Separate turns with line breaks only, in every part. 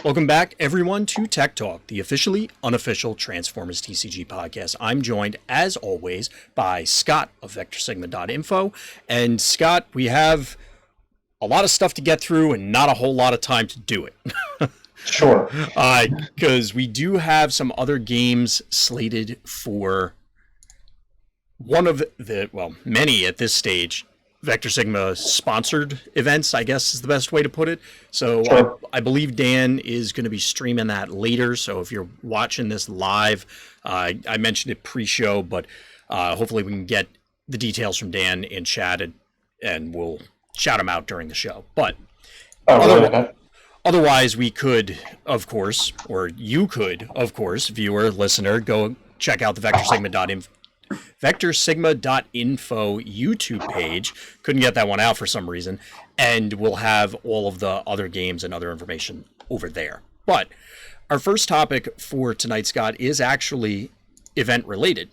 Welcome back, everyone, to Tech Talk, the officially unofficial Transformers TCG podcast. I'm joined, as always, by Scott of VectorSigma.info. And Scott, we have a lot of stuff to get through and not a whole lot of time to do it.
Sure.
Because we do have some other games slated for one of the, well, many at this stage, Vector Sigma sponsored events, I guess is the best way to put it. So
Sure.
I believe Dan is going to be streaming that later. So if you're watching this live, I mentioned it pre-show, but hopefully we can get the details from Dan in chat and we'll shout him out during the show. But otherwise, we could, of course, or you could, of course, viewer, listener, go check out the VectorSigma.info YouTube page. Couldn't get that one out for some reason. And we'll have all of the other games and other information over there. But our first topic for tonight, Scott, is actually event related.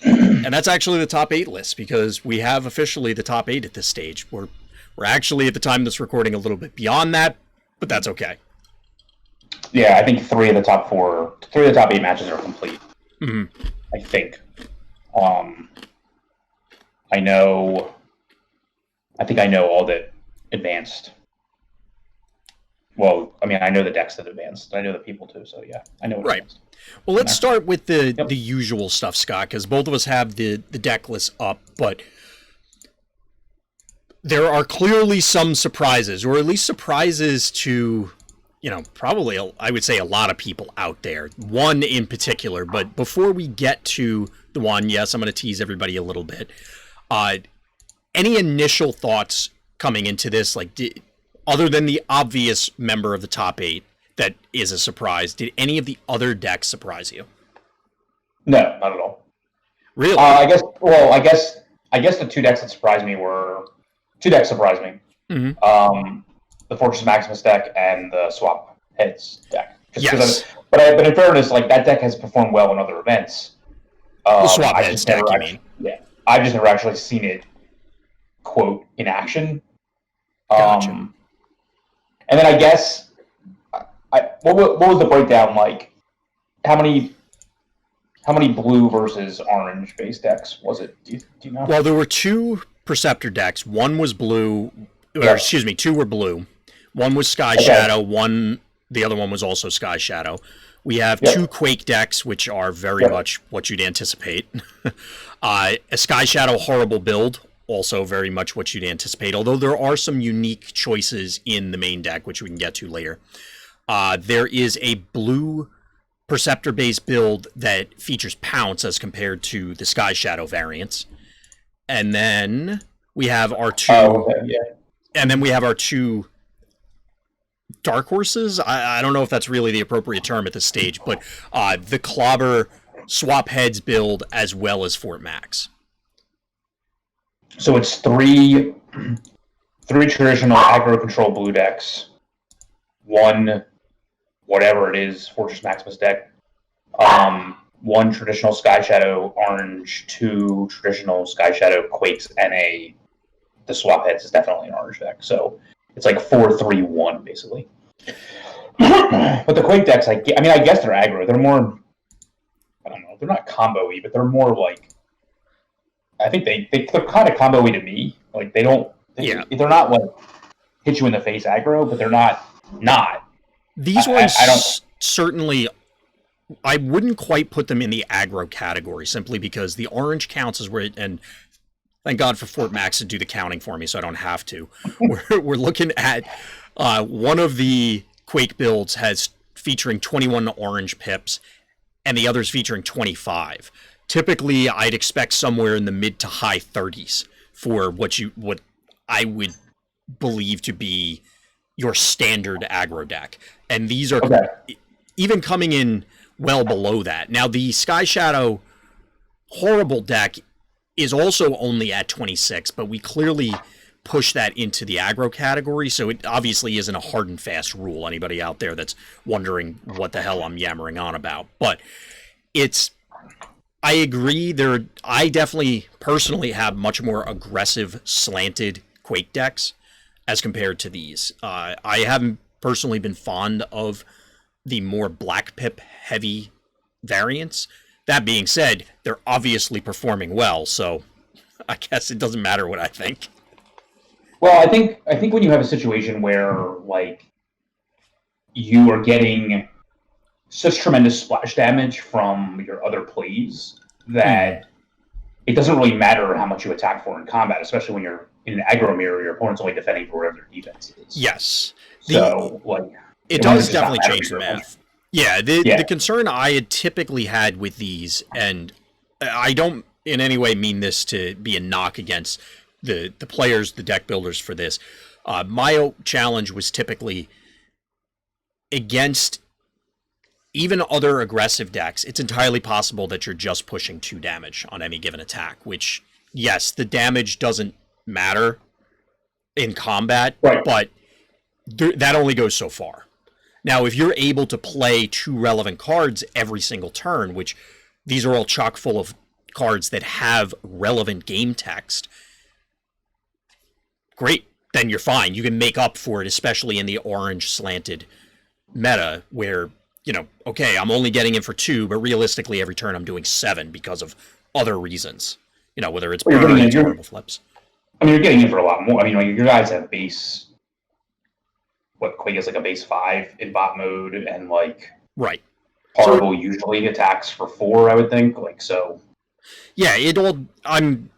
And that's actually the top 8 list, because we have officially the top 8 at this stage. We're actually, at the time of this recording, a little bit beyond that, but that's okay.
Yeah, I think 3 of the top 8 matches are complete.
Mm-hmm.
I think. I think I know all that advanced. Well, I mean, I know the decks that advanced. I know the people too, so yeah, I know what advanced.
Well, let's start with the usual stuff, Scott, because both of us have the deck list up, but there are clearly some surprises, or at least surprises to, probably, I would say, a lot of people out there. One in particular, but before we get to the one, yes, I'm going to tease everybody a little bit. Any initial thoughts coming into this, other than the obvious member of the top 8 that is a surprise, did any of the other decks surprise you?
No, not at all.
Really?
I guess the 2 decks that surprised me were 2 decks surprised me.
Mm-hmm.
The Fortress Maximus deck and the Swap Heads deck.
Yes.
But in fairness, that deck has performed well in other events.
The Swap Heads deck, you mean?
Yeah. I've just never actually seen it, quote, in action.
Gotcha.
And then I guess, what was the breakdown like? How many blue versus orange base decks was it? Do you know?
Well, there were 2 Perceptor decks. One was blue, excuse me, 2 were blue. One was Sky Shadow. The other one was also Sky Shadow. We have 2 Quake decks, which are very much what you'd anticipate. A Sky Shadow horrible build, also very much what you'd anticipate, although there are some unique choices in the main deck, which we can get to later. There is a blue Perceptor-based build that features Pounce as compared to the Sky Shadow variants. And then we have our 2... And then we have our 2 Dark Horses. I don't know if that's really the appropriate term at this stage, but the Clobber Swap Heads build as well as Fort Max.
So it's 3 traditional aggro control blue decks, 1 whatever it is Fortress Maximus deck, 1 traditional Sky Shadow orange, 2 traditional Sky Shadow Quakes, and the Swap Heads is definitely an orange deck. So it's 4-3-1 basically. But the Quake decks, I guess they're aggro. They're more, I don't know, they're not combo-y, but they're more I think they're kind of combo-y to me. They're not hit you in the face aggro, but they're not.
These ones certainly, I wouldn't quite put them in the aggro category, simply because the orange counts as where, and thank God for Fort Max to do the counting for me so I don't have to. We're looking at one of the Quake builds has featuring 21 orange pips, and the others featuring 25. Typically, I'd expect somewhere in the mid to high 30s for what I would believe to be your standard aggro deck. And these are even coming in well below that. Now, the Sky Shadow horrible deck is also only at 26, but we clearly push that into the aggro category, so it obviously isn't a hard and fast rule. Anybody out there that's wondering what the hell I'm yammering on about. But I agree, I definitely personally have much more aggressive slanted Quake decks as compared to these. I haven't personally been fond of the more black pip heavy variants. That being said, they're obviously performing well, so I guess it doesn't matter what I think.
Well, I think when you have a situation where like you are getting such tremendous splash damage from your other plays that it doesn't really matter how much you attack for in combat, especially when you're in an aggro mirror, your opponent's only defending for whatever their defense is.
Yes.
So, like,
it does definitely change the math. Yeah, the concern I had typically had with these, and I don't in any way mean this to be a knock against the players, the deck builders for this. My challenge was typically against even other aggressive decks. It's entirely possible that you're just pushing 2 damage on any given attack, which, yes, the damage doesn't matter in combat,
right,
but that only goes so far. Now, if you're able to play 2 relevant cards every single turn, which these are all chock full of cards that have relevant game text, great, then you're fine. You can make up for it, especially in the orange slanted meta where, you know, okay, I'm only getting in for 2, but realistically every turn I'm doing 7 because of other reasons. You know, whether it's burns or horrible flips.
I mean, you're getting in for a lot more. I mean, like, your guys have base, what Quake is like a base 5 in bot mode, and like
right.
Horrible usually attacks for 4, I would think. Like, so.
Yeah, I'm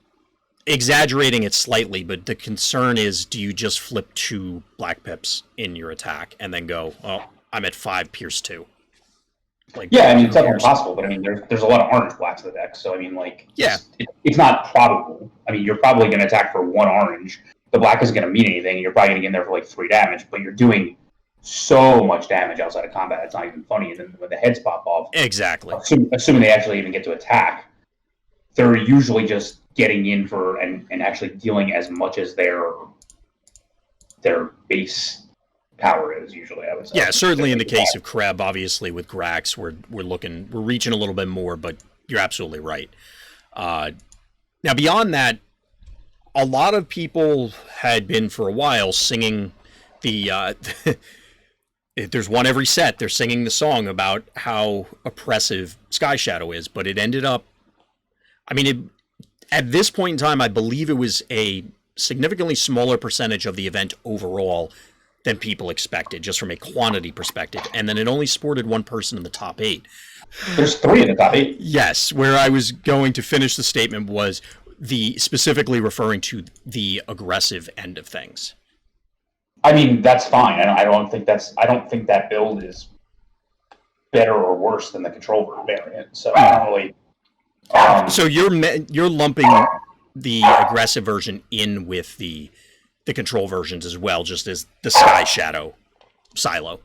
exaggerating it slightly, but the concern is, do you just flip 2 black pips in your attack and then go, oh, I'm at 5 Pierce 2? Like,
yeah, I mean, it's definitely possible, but I mean, there's a lot of orange blacks in the deck, so I mean, like,
yeah,
it's not probable. I mean, you're probably going to attack for 1 orange. The black isn't going to mean anything, and you're probably going to get in there for like 3 damage, but you're doing so much damage outside of combat, it's not even funny. And then when the heads pop off,
exactly,
assuming they actually even get to attack, they're usually just getting in for and actually dealing as much as their base power is usually, I would say.
Yeah, certainly in the case of Kreb, obviously with Grax, we're reaching a little bit more, but you're absolutely right. Now beyond that, a lot of people had been for a while singing the there's one every set, they're singing the song about how oppressive Sky Shadow is, but it ended up, I mean, at this point in time, I believe it was a significantly smaller percentage of the event overall than people expected, just from a quantity perspective. And then it only sported 1 person in the top 8.
There's 3 in the top 8.
Yes, where I was going to finish the statement was specifically referring to the aggressive end of things.
I mean, that's fine. I don't think that build is better or worse than the control variant. So I don't really.
So you're lumping the aggressive version in with the control versions as well, just as the Sky Shadow silo.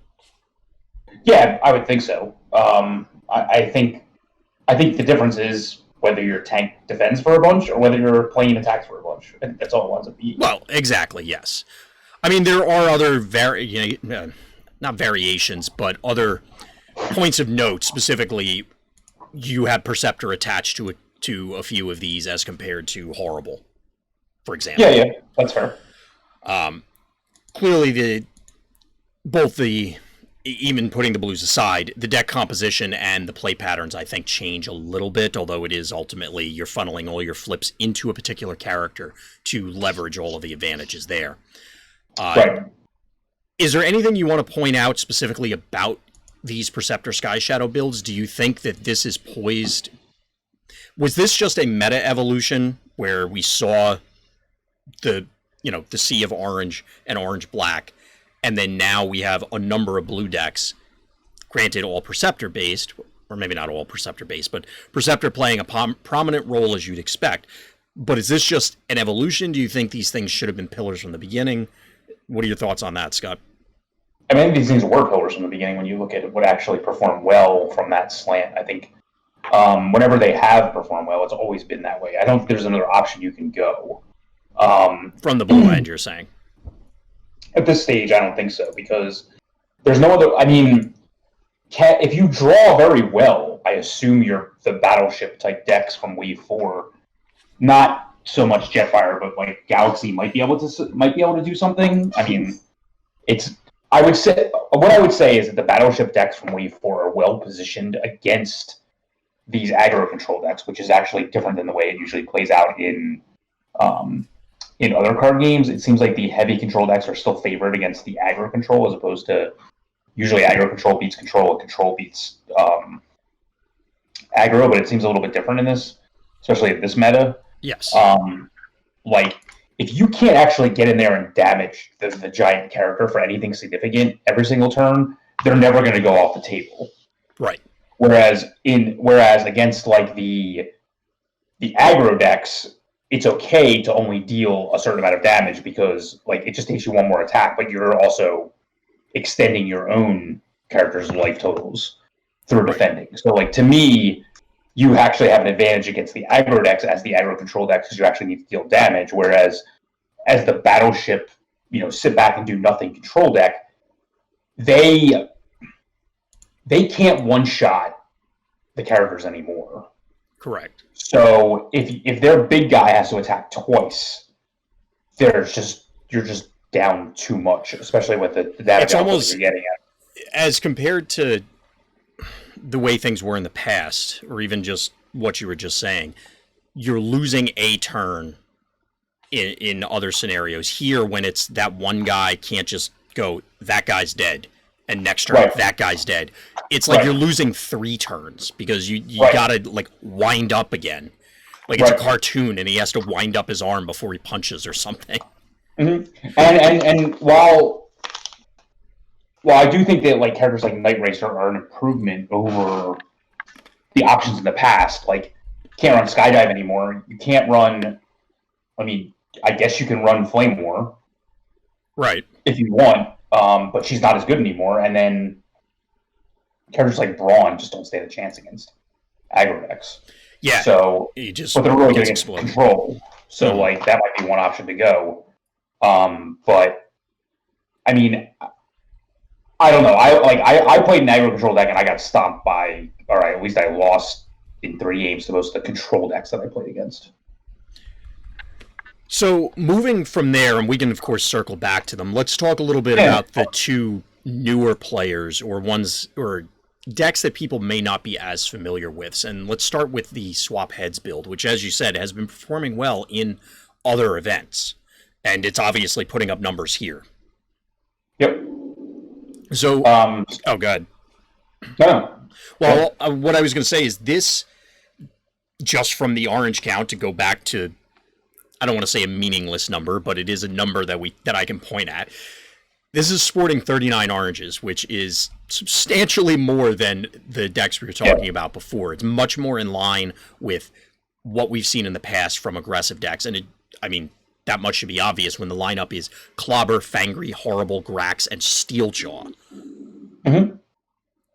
Yeah, I would think so. I think the difference is whether your tank defends for a bunch or whether your plane attacks for a bunch. I think that's all it wants to be.
Well, exactly, yes. I mean, there are other not variations, but other points of note. Specifically, you have Perceptor attached to a few of these as compared to Horrible, for example.
Yeah, that's fair.
Clearly, even putting the blues aside, the deck composition and the play patterns, I think, change a little bit, although it is ultimately you're funneling all your flips into a particular character to leverage all of the advantages there.
Right.
Is there anything you want to point out specifically about these Perceptor Sky Shadow builds? Do you think that this is poised? Was this just a meta evolution where we saw the sea of orange and orange black, and then now we have a number of blue decks, granted all Perceptor based, or maybe not all Perceptor based, but Perceptor playing a prominent role as you'd expect. But is this just an evolution? Do you think these things should have been pillars from the beginning? What are your thoughts on that, Scott?
I mean, these things were pillars from the beginning when you look at what actually performed well from that slant. I think whenever they have performed well, it's always been that way. I don't think there's another option you can go.
From the blue end, you're saying?
At this stage, I don't think so, because there's no other. I mean, if you draw very well, I assume you're the battleship type decks from Wave 4, not so much Jetfire, but like Galaxy might be able to do something. I mean, it's I would say what I would say is that the battleship decks from Wave 4 are well positioned against these aggro control decks, which is actually different than the way it usually plays out um, in other card games. It seems like the heavy control decks are still favored against the aggro control, as opposed to usually aggro control beats control and control beats aggro. But it seems a little bit different in this, especially in this meta.
Yes.
Like, if you can't actually get in there and damage the giant character for anything significant every single turn, they're never going to go off the table.
Right.
Whereas against like the aggro decks, it's okay to only deal a certain amount of damage because like it just takes you one more attack, but you're also extending your own character's life totals through defending. So like to me, you actually have an advantage against the aggro decks as the aggro control decks because you actually need to deal damage. Whereas as the battleship, sit back and do nothing control deck, they can't one-shot the characters anymore.
Correct.
So if their big guy has to attack twice, you're just down too much, especially with the damage
it's almost
you're getting at.
As compared to the way things were in the past, or even just what you were just saying, you're losing a turn in other scenarios. Here, when it's that one guy can't just go, that guy's dead, and next turn, that guy's dead. It's like you're losing 3 turns because you gotta like wind up again. Like it's a cartoon and he has to wind up his arm before he punches or something.
Mm-hmm. And while I do think that like characters like Night Racer are an improvement over the options in the past, like you can't run Skydive anymore. You can't run. I mean, I guess you can run Flame War,
right?
If you want, but she's not as good anymore. And then characters like Brawn just don't stand a chance against aggro decks.
Yeah.
So, but they're really good against control. So, like that might be one option to go. But I mean, I don't know. I played an aggro control deck and I got stomped by, or at least I lost in 3 games to most of the control decks that I played against.
So moving from there, and we can of course circle back to them. Let's talk a little bit about the 2 newer players or ones or decks that people may not be as familiar with. And let's start with the Swap Heads build, which, as you said, has been performing well in other events. And it's obviously putting up numbers here.
Yep.
So, oh, God.
No.
Well, what I was going to say is this, just from the orange count, to go back to, I don't want to say a meaningless number, but it is a number that I can point at. This is sporting 39 oranges, which is substantially more than the decks we were talking about before. It's much more in line with what we've seen in the past from aggressive decks. And that much should be obvious when the lineup is Clobber, Fangry, Horrible, Grax, and Steeljaw.
Mm-hmm.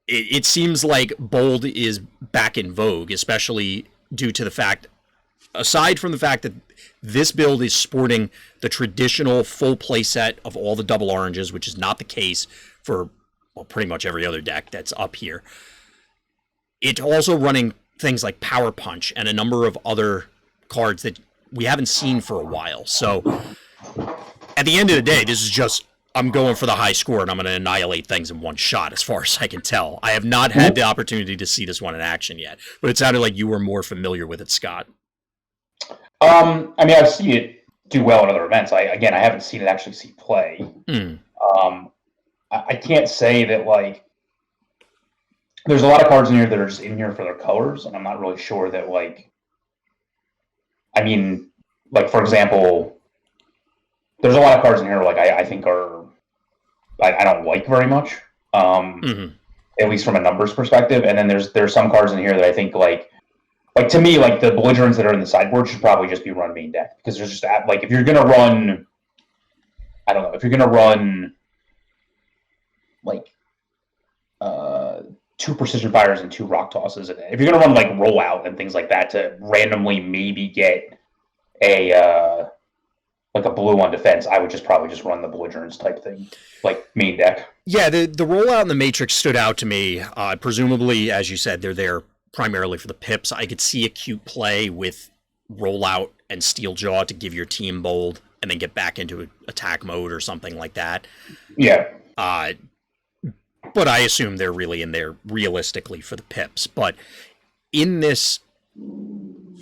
It seems like Bold is back in vogue, especially due to the fact, aside from the fact that this build is sporting the traditional full play set of all the double oranges, which is not the case for pretty much every other deck that's up here. It's also running things like Power Punch and a number of other cards that we haven't seen for a while. So at the end of the day, this is just, I'm going for the high score and I'm going to annihilate things in one shot as far as I can tell. I have not had the opportunity to see this one in action yet, but it sounded like you were more familiar with it, Scott.
I've seen it do well in other events. I haven't seen it actually see play. I can't say that, like, there's a lot of cards in here that are just in here for their colors, and I'm not really sure that, like, for example, there's a lot of cards in here, like, I think are, I don't like very much, at least from a numbers perspective, and then there's some cards in here that I think, like to me, like the belligerents that are in the sideboard should probably just be run main deck because there's just like if you're gonna run, I don't know, if you're gonna run like 2 precision fires and 2 rock tosses, and if you're gonna run like rollout and things like that to randomly maybe get a like a blue on defense, I would just probably just run the belligerents type thing, like main deck.
Yeah, the rollout in the Matrix stood out to me. Presumably, as you said, they're there primarily for the pips. I could see a cute play with rollout and Steeljaw to give your team bold and then get back into attack mode or something like that.
Yeah.
Uh, but I assume they're really in there realistically for the pips. But in this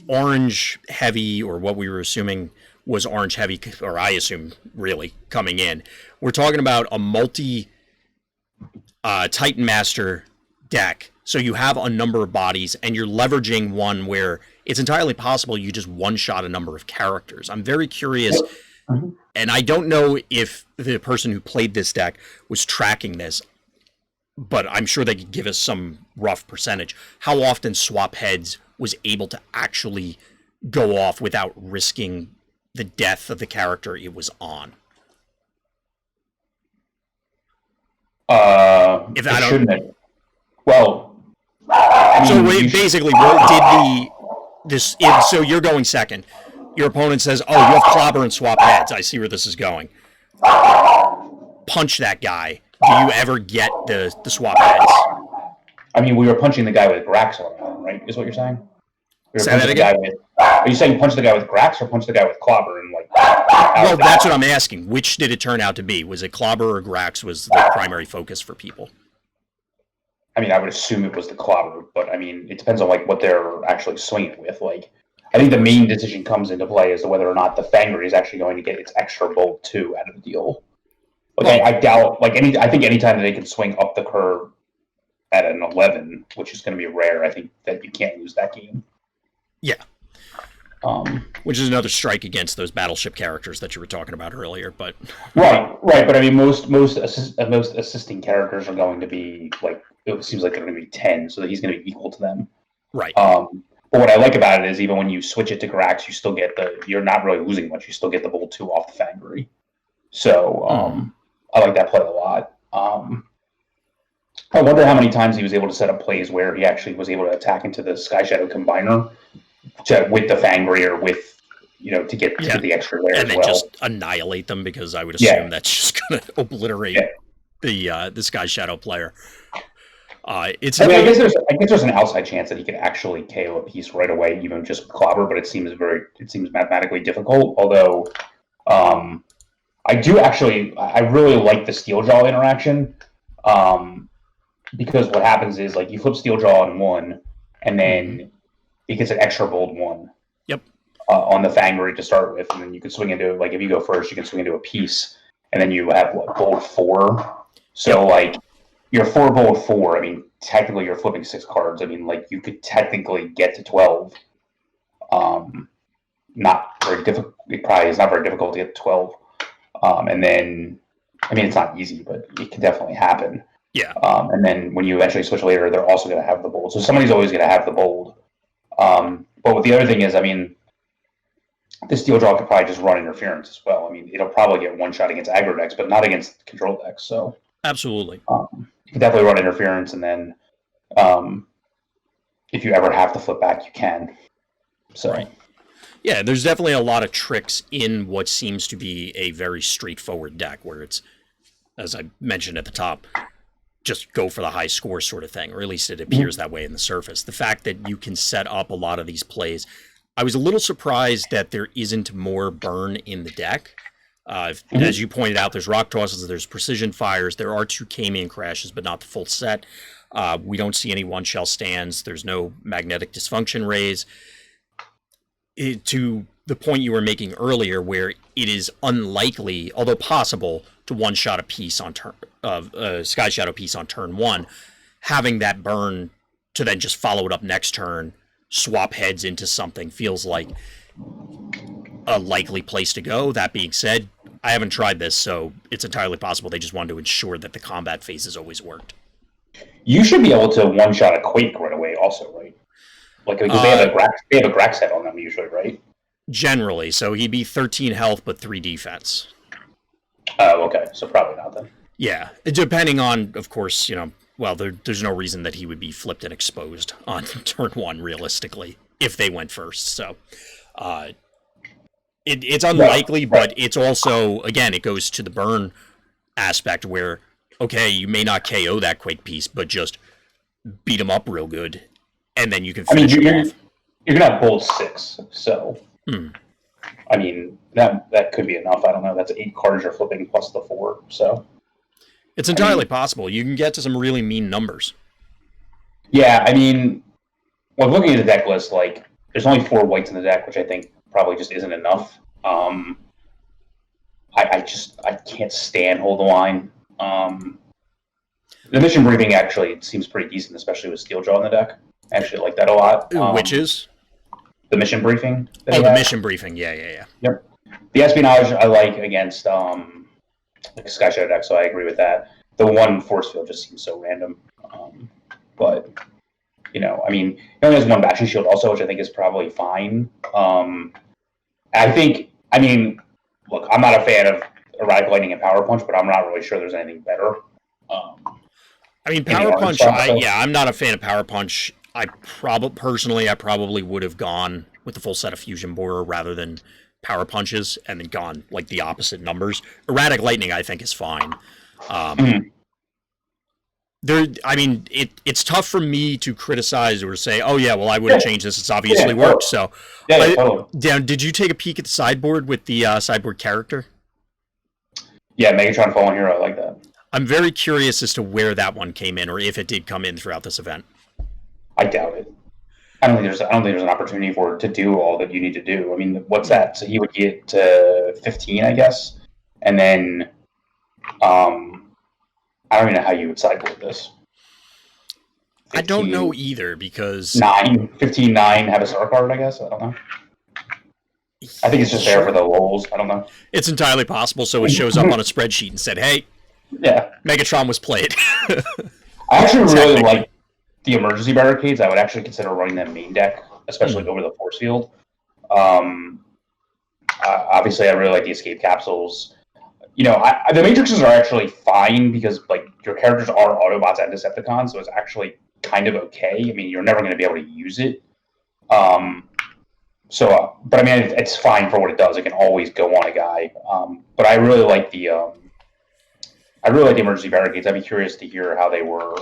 orange heavy, or what we were assuming was orange heavy, or I assume really coming in, we're talking about a multi Titan Master deck. So you have a number of bodies, and you're leveraging one where it's entirely possible you just one-shot a number of characters. I'm very curious, and I don't know if the person who played this deck was tracking this, but I'm sure they could give us some rough percentage. How often Swap Heads was able to actually go off without risking the death of the character it was on?
If I don't, shouldn't have. Well, I
mean, so basically, what did this? So you're going second. Your opponent says, "Oh, you have Clobber and Swap Heads." I see where this is going. Punch that guy. Do you ever get the swap heads?
I mean, we were punching the guy with Grax on, right? Is what you're saying?
Say that again?
Are you saying punch the guy with Grax or punch the guy with Clobber? And like,
well, that's what I'm asking. Which did it turn out to be? Was it Clobber or Grax was the primary focus for people?
I mean, I would assume it was the Clobber, but I mean, it depends on like what they're actually swinging with. Like, I think the main decision comes into play as to whether or not the Fangry is actually going to get its extra bolt 2 out of the deal. Like, I doubt. Like I think anytime that they can swing up the curve at an 11, which is going to be rare, I think that you can't lose that game.
Yeah. Which is another strike against those battleship characters that you were talking about earlier, but
right. But I mean, most assisting characters are going to be like, it seems like they're going to be 10, so that he's going to be equal to them.
Right.
But what I like about it is even when you switch it to Grax, you still get you're not really losing much. You still get the bolt 2 off the Fangry. So I like that play a lot. I wonder how many times he was able to set up plays where he actually was able to attack into the Sky Shadow Combiner with the Fangry or with, to get the extra there
and
as
then just annihilate them, because I would assume that's just going to obliterate the Sky Shadow player. I guess
there's an outside chance that he could actually KO a piece right away, even just Clobber, but it seems mathematically difficult. Although, I really like the Steeljaw interaction, because what happens is like you flip Steeljaw on 1, and then it gets an extra bold 1.
Yep.
On the Fangry to start with, and then you can swing into, like, if you go first, you can swing into a piece, and then you have bold 4. So like your 4 bold 4. I mean, technically you're flipping 6 cards. I mean, like, you could technically get to 12. Not very difficult. It probably is not very difficult to get to 12. And then, I mean, it's not easy, but it can definitely happen.
Yeah.
And then when you eventually switch later, they're also going to have the bold. So somebody's always going to have the bold. But what the other thing is, I mean, this Steeljaw could probably just run interference as well. I mean, it'll probably get one shot against aggro decks, but not against control decks. So
absolutely,
you can definitely run interference, and then if you ever have to flip back, you can. So.
Right. Yeah, there's definitely a lot of tricks in what seems to be a very straightforward deck, where it's, as I mentioned at the top, just go for the high score sort of thing, or at least it appears that way in the surface. The fact that you can set up a lot of these plays, I was a little surprised that there isn't more burn in the deck. As you pointed out, there's rock tosses, there's precision fires, there are 2 Camion crashes, but not the full set. We don't see any one-shell stands, there's no magnetic dysfunction rays. To the point you were making earlier, where it is unlikely, although possible, to one-shot a piece on turn Sky Shadow piece on turn 1, having that burn to then just follow it up next turn, swap heads into something, feels like a likely place to go. That being said, I haven't tried this, so it's entirely possible they just wanted to ensure that the combat phases always worked.
You should be able to one-shot a Quake right away also, right? Like, because they have a Grax head on them usually, right?
Generally, so he'd be 13 health but 3 defense.
Oh, okay. So probably not then.
Yeah, depending on, of course, well, there's no reason that he would be flipped and exposed on turn 1, realistically, if they went first. So it's unlikely, but it's also, again, it goes to the burn aspect where, okay, you may not KO that Quake piece, but just beat him up real good, and then you can finish him off.
You're going to have bold 6, so... I mean, that could be enough. I don't know. That's 8 cards you're flipping plus the 4, so...
It's entirely possible. You can get to some really mean numbers.
Yeah, I mean, when looking at the deck list, like, there's only 4 whites in the deck, which I think probably just isn't enough. I can't stand Hold the Line. The mission briefing actually seems pretty decent, especially with Steeljaw in the deck. I actually like that a lot.
Which is?
The mission briefing.
Oh, the mission briefing. Yeah.
Yep. The espionage I like against like Sky Shadow deck, so I agree with that. The one force field just seems so random. But, you know, I mean, he only has 1 Battery Shield also, which I think is probably fine. I mean, look, I'm not a fan of Erratic Lightning and Power Punch, but I'm not really sure there's anything better.
I mean, Power Punch, I'm not a fan of Power Punch. I probably would have gone with the full set of Fusion Borer rather than Power Punches and then gone like the opposite numbers. Erratic Lightning, I think, is fine. It's tough for me to criticize or say, oh yeah, well I would have changed this. It's obviously worked. So, Dan, did you take a peek at the sideboard with the sideboard character?
Yeah, Megatron Fallen Hero. I like that.
I'm very curious as to where that one came in, or if it did come in throughout this event.
I doubt it. I don't think there's an opportunity for it to do all that you need to do. I mean, what's that? So he would get to 15, I guess, and then I don't even know how you would sideboard this.
15, I don't know either, because
15, 9, have a star card, I guess. I don't know. I think it's just there for the lulz. I don't know.
It's entirely possible. So it shows up on a spreadsheet and said, "Hey,
yeah,
Megatron was played."
I actually really like the emergency barricades. I would actually consider running them main deck, especially over the force field. Obviously, I really like the escape capsules. You know, the matrices are actually fine because like your characters are Autobots and Decepticons, so it's actually kind of okay. I mean, you're never going to be able to use it. But I mean, it's fine for what it does. It can always go on a guy. But I really like the emergency barricades. I'd be curious to hear how they were,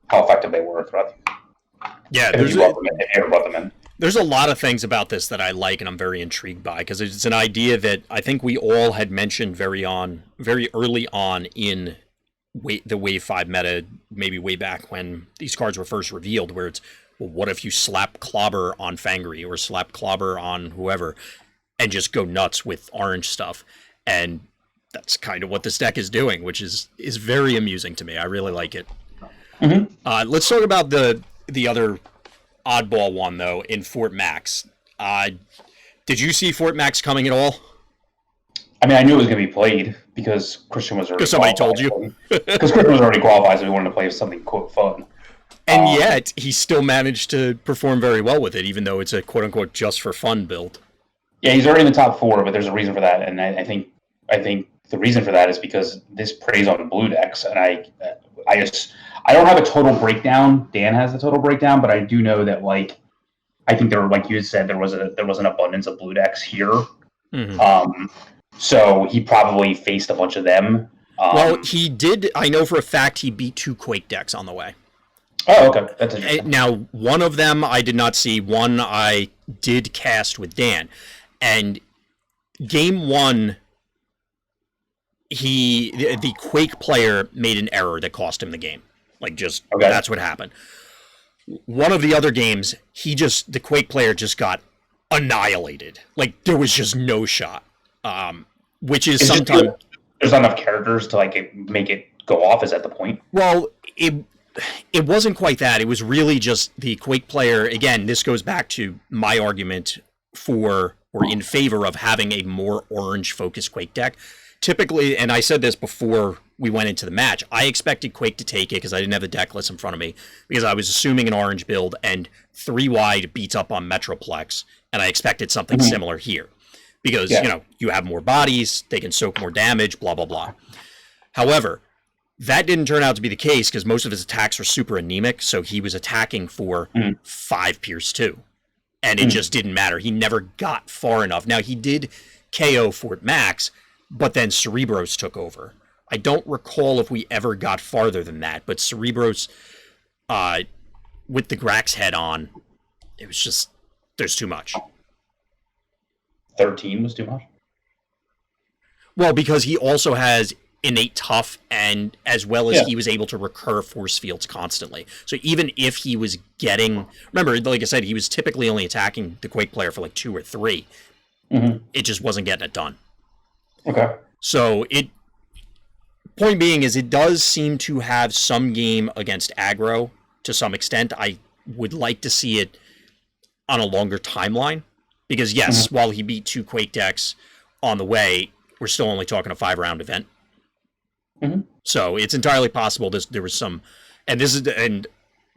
how effective they were throughout.
Yeah,
if you ever brought them in.
There's a lot of things about this that I like and I'm very intrigued by, because it's an idea that I think we all had mentioned very early on in the Wave 5 meta, maybe way back when these cards were first revealed, where it's, well, what if you slap Clobber on Fangry or slap Clobber on whoever and just go nuts with orange stuff? And that's kind of what this deck is doing, which is very amusing to me. I really like it. Mm-hmm. Let's talk about the other oddball one, though, in Fort Max. Did you see Fort Max coming at all?
I mean, I knew it was going to be played because Christian was already
Because somebody told you.
Because Christian was already qualified, so he wanted to play something quote fun.
And yet, he still managed to perform very well with it, even though it's a quote-unquote just for fun build. Yeah,
he's already in the top 4, but there's a reason for that, and I think the reason for that is because this preys on blue decks, and I don't have a total breakdown. Dan has the total breakdown, but I do know that, like, I think there were, like you said, there was an abundance of blue decks here. Mm-hmm. So he probably faced a bunch of them.
Well, he did. I know for a fact he beat 2 Quake decks on the way.
Oh, okay. That's interesting.
Now, one of them I did not see. One I did cast with Dan. And game 1, the Quake player made an error that cost him the game. Like, that's what happened. One of the other games, the Quake player just got annihilated. Like, there was just no shot. Which is sometimes...
There's not enough characters to, like, make it go off, is that the point?
Well, it wasn't quite that. It was really just the Quake player. Again, this goes back to my argument for or in favor of having a more orange-focused Quake deck. Typically, and I said this before we went into the match, I expected Quake to take it because I didn't have the deck list in front of me, because I was assuming an orange build, and 3-wide beats up on Metroplex, and I expected something similar here. Because, you have more bodies, they can soak more damage, blah, blah, blah. However, that didn't turn out to be the case because most of his attacks were super anemic, so he was attacking for 5 Pierce 2. And it just didn't matter. He never got far enough. Now, he did KO Fort Max, but then Cerebros took over. I don't recall if we ever got farther than that, but Cerebros, with the Grax head on, it was just, there's too much.
13 was too much?
Well, because he also has innate tough, and as well as he was able to recur force fields constantly. So even if he was getting, remember, like I said, he was typically only attacking the Quake player for like 2 or 3. It just wasn't getting it done.
Okay.
So point being is it does seem to have some game against aggro to some extent. I would like to see it on a longer timeline because yes, while he beat 2 Quake decks on the way, we're still only talking a 5-round event. So it's entirely possible there was some, and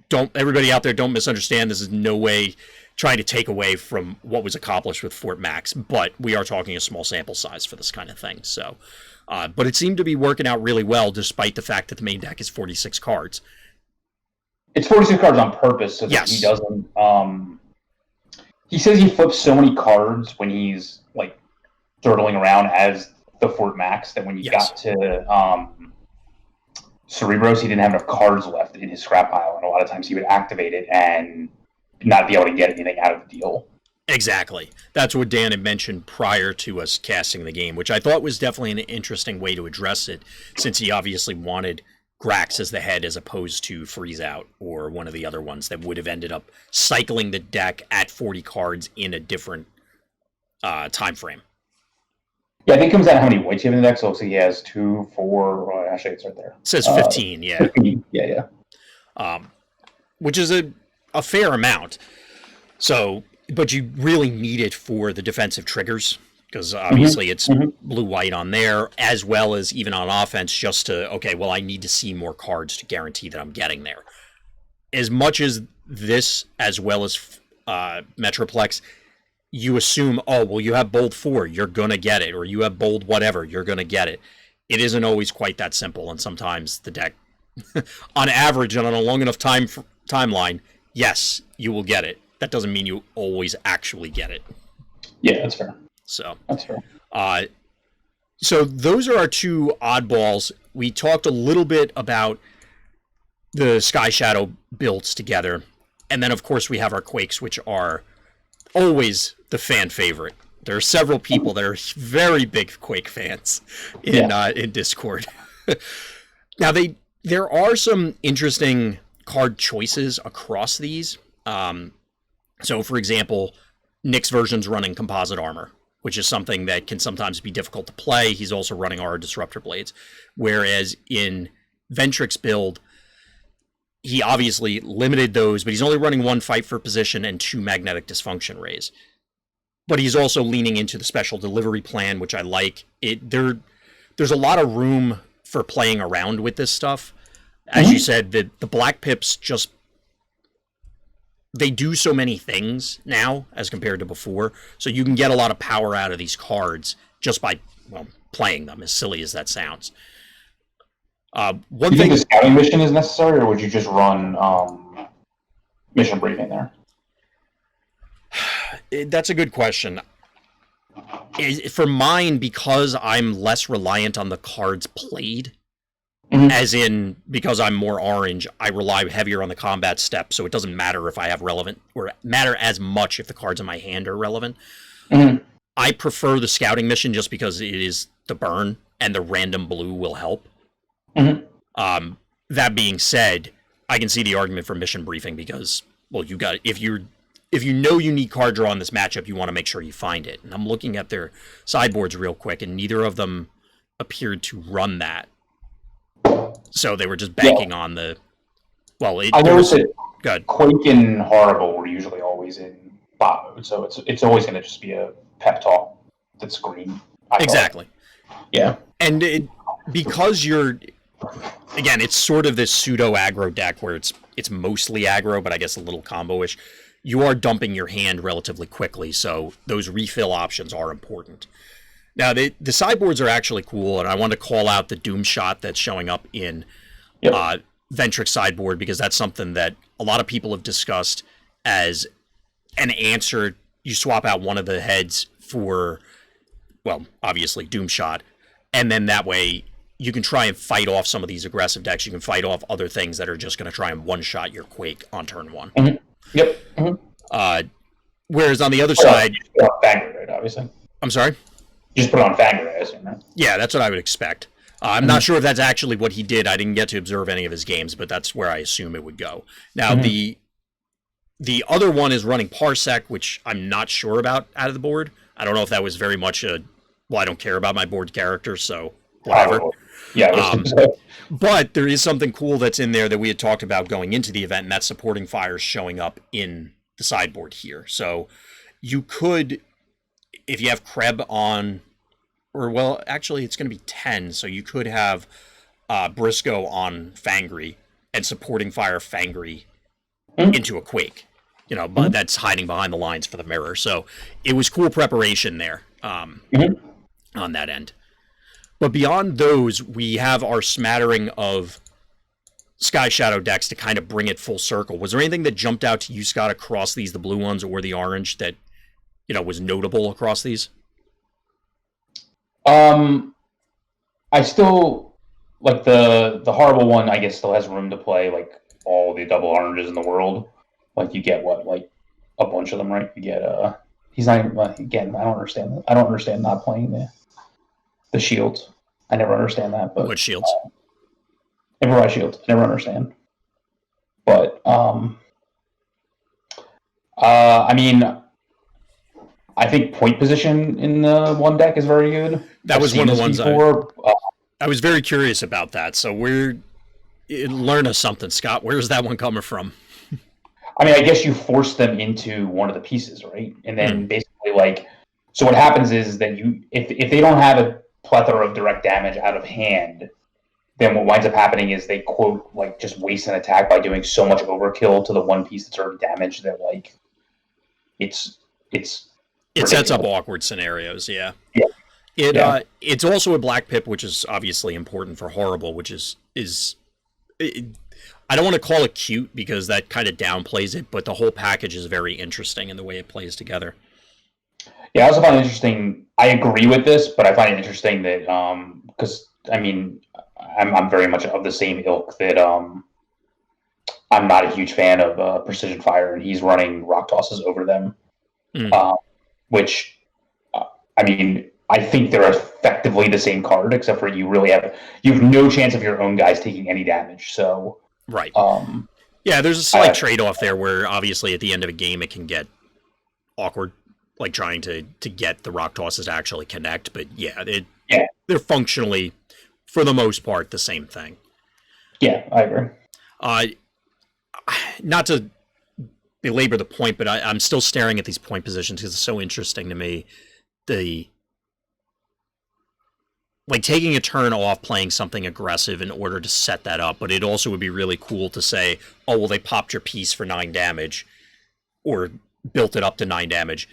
don't everybody out there, don't misunderstand. This is no way trying to take away from what was accomplished with Fort Max, but we are talking a small sample size for this kind of thing. So, but it seemed to be working out really well, despite the fact that the main deck is 46 cards.
It's 46 cards on purpose, so that he doesn't. He says he flips so many cards when he's like turtling around as the Fort Max that when you got to Cerebros, he didn't have enough cards left in his scrap pile, and a lot of times he would activate it and not be able to get anything out of the deal.
Exactly. That's what Dan had mentioned prior to us casting the game, which I thought was definitely an interesting way to address it, since he obviously wanted Grax as the head as opposed to Freeze Out or one of the other ones that would have ended up cycling the deck at 40 cards in a different time frame.
Yeah, I think it comes out how many whites you have in the deck, so it looks like he has 2, 4, well, actually it's right there.
It says 15,
15, yeah.
Which is a fair amount. So, but you really need it for the defensive triggers, because obviously it's blue-white on there, as well as even on offense, just to, okay, well, I need to see more cards to guarantee that I'm getting there. As much as this, as well as Metroplex, you assume, oh, well, you have bold 4, you're going to get it, or you have bold whatever, you're going to get it. It isn't always quite that simple, and sometimes the deck, on average, and on a long enough timeline, yes, you will get it. That doesn't mean you always actually get it.
Yeah, that's fair.
So
that's fair.
So those are our 2 oddballs. We talked a little bit about the Sky Shadow builds together, and then, of course, we have our Quakes, which are always the fan favorite. There are several people that are very big Quake fans in Discord. Now, there are some interesting card choices across these. So, for example, Nick's version's running Composite Armor, which is something that can sometimes be difficult to play. He's also running Aura Disruptor Blades. Whereas in Ventrix's build, he obviously limited those, but he's only running 1 Fight for Position and 2 Magnetic Dysfunction Rays. But he's also leaning into the Special Delivery Plan, which I like. There's a lot of room for playing around with this stuff. As you said, the Black Pips just, they do so many things now as compared to before. So you can get a lot of power out of these cards just by, well, playing them, as silly as that sounds.
Do you think the scouting mission is necessary, or would you just run mission briefing there?
That's a good question. For mine, because I'm less reliant on the cards played, as in, because I'm more orange, I rely heavier on the combat step, so it doesn't matter if I have relevant, or matter as much if the cards in my hand are relevant. I prefer the scouting mission just because it is the burn, and the random blue will help. That being said, I can see the argument for mission briefing because, well, you got, if you know you need card draw in this matchup, you want to make sure you find it. And I'm looking at their sideboards real quick, and neither of them appeared to run that. So they were just banking on the. Well,
I noticed that Quake and Horrible were usually always in bot mode, so it's always going to just be a pep talk that's green.
Exactly.
Yeah,
and because you're. Again, it's sort of this pseudo aggro deck where it's mostly aggro, but I guess a little combo-ish. You are dumping your hand relatively quickly, so those refill options are important. Now, the sideboards are actually cool, and I want to call out the Doom Shot that's showing up in Ventrix sideboard, because that's something that a lot of people have discussed as an answer. You swap out one of the heads for, well, obviously Doom Shot, and then that way you can try and fight off some of these aggressive decks. You can fight off other things that are just going to try and one-shot your Quake on turn 1. Whereas on the other side...
You put on Fangred, right, obviously.
I'm sorry?
You just put it on Fangred, I assume, right?
Yeah, that's what I would expect. I'm not sure if that's actually what he did. I didn't get to observe any of his games, but that's where I assume it would go. Now, the other one is running Parsec, which I'm not sure about out of the board. I don't know if that was very much I don't care about my board character, so whatever.
Yeah.
But there is something cool that's in there that we had talked about going into the event, and that's supporting fires showing up in the sideboard here. So you could, if you have Kreb on, or well, actually it's going to be 10, so you could have Briscoe on Fangry and supporting fire Fangry into a Quake. But that's hiding behind the lines for the mirror. So it was cool preparation there on that end. But beyond those, we have our smattering of Sky Shadow decks to kind of bring it full circle. Was there anything that jumped out to you, Scott, across these, the blue ones or the orange, that was notable across these?
I still like the horrible one. I guess still has room to play. Like all the double oranges in the world. Like you get like a bunch of them, right? You get he's not even, again. I don't understand that. I don't understand not playing the shields. I never understand that. But
what shields?
Everybody shields. I never understand. But I mean, I think point position in the one deck is very good.
That was one of the ones I was very curious about that. So learn us something, Scott. Where's that one coming from?
I mean, I guess you force them into one of the pieces, right? And then basically, so what happens is that if they don't have a plethora of direct damage out of hand, then what winds up happening is they quote just waste an attack by doing so much overkill to the one piece that's already damaged that it
sets up awkward scenarios. Yeah. It's also a black pip, which is obviously important for horrible, which is I don't want to call it cute because that kind of downplays it, but the whole package is very interesting in the way it plays together.
Yeah, I also find it interesting. I agree with this, but I find it interesting that because I mean, I'm very much of the same ilk that I'm not a huge fan of precision fire, and he's running rock tosses over them, which I mean, I think they're effectively the same card, except for you have no chance of your own guys taking any damage. So
right, yeah, there's a slight trade-off there where obviously at the end of a game it can get awkward, like trying to get the rock tosses to actually connect. But they're functionally, for the most part, the same thing. Yeah,
I agree.
Not to belabor the point, but I'm still staring at these point positions because it's so interesting to me. Taking a turn off playing something aggressive in order to set that up, but it also would be really cool to say, oh, well, they popped your piece for 9 damage or built it up to 9 damage,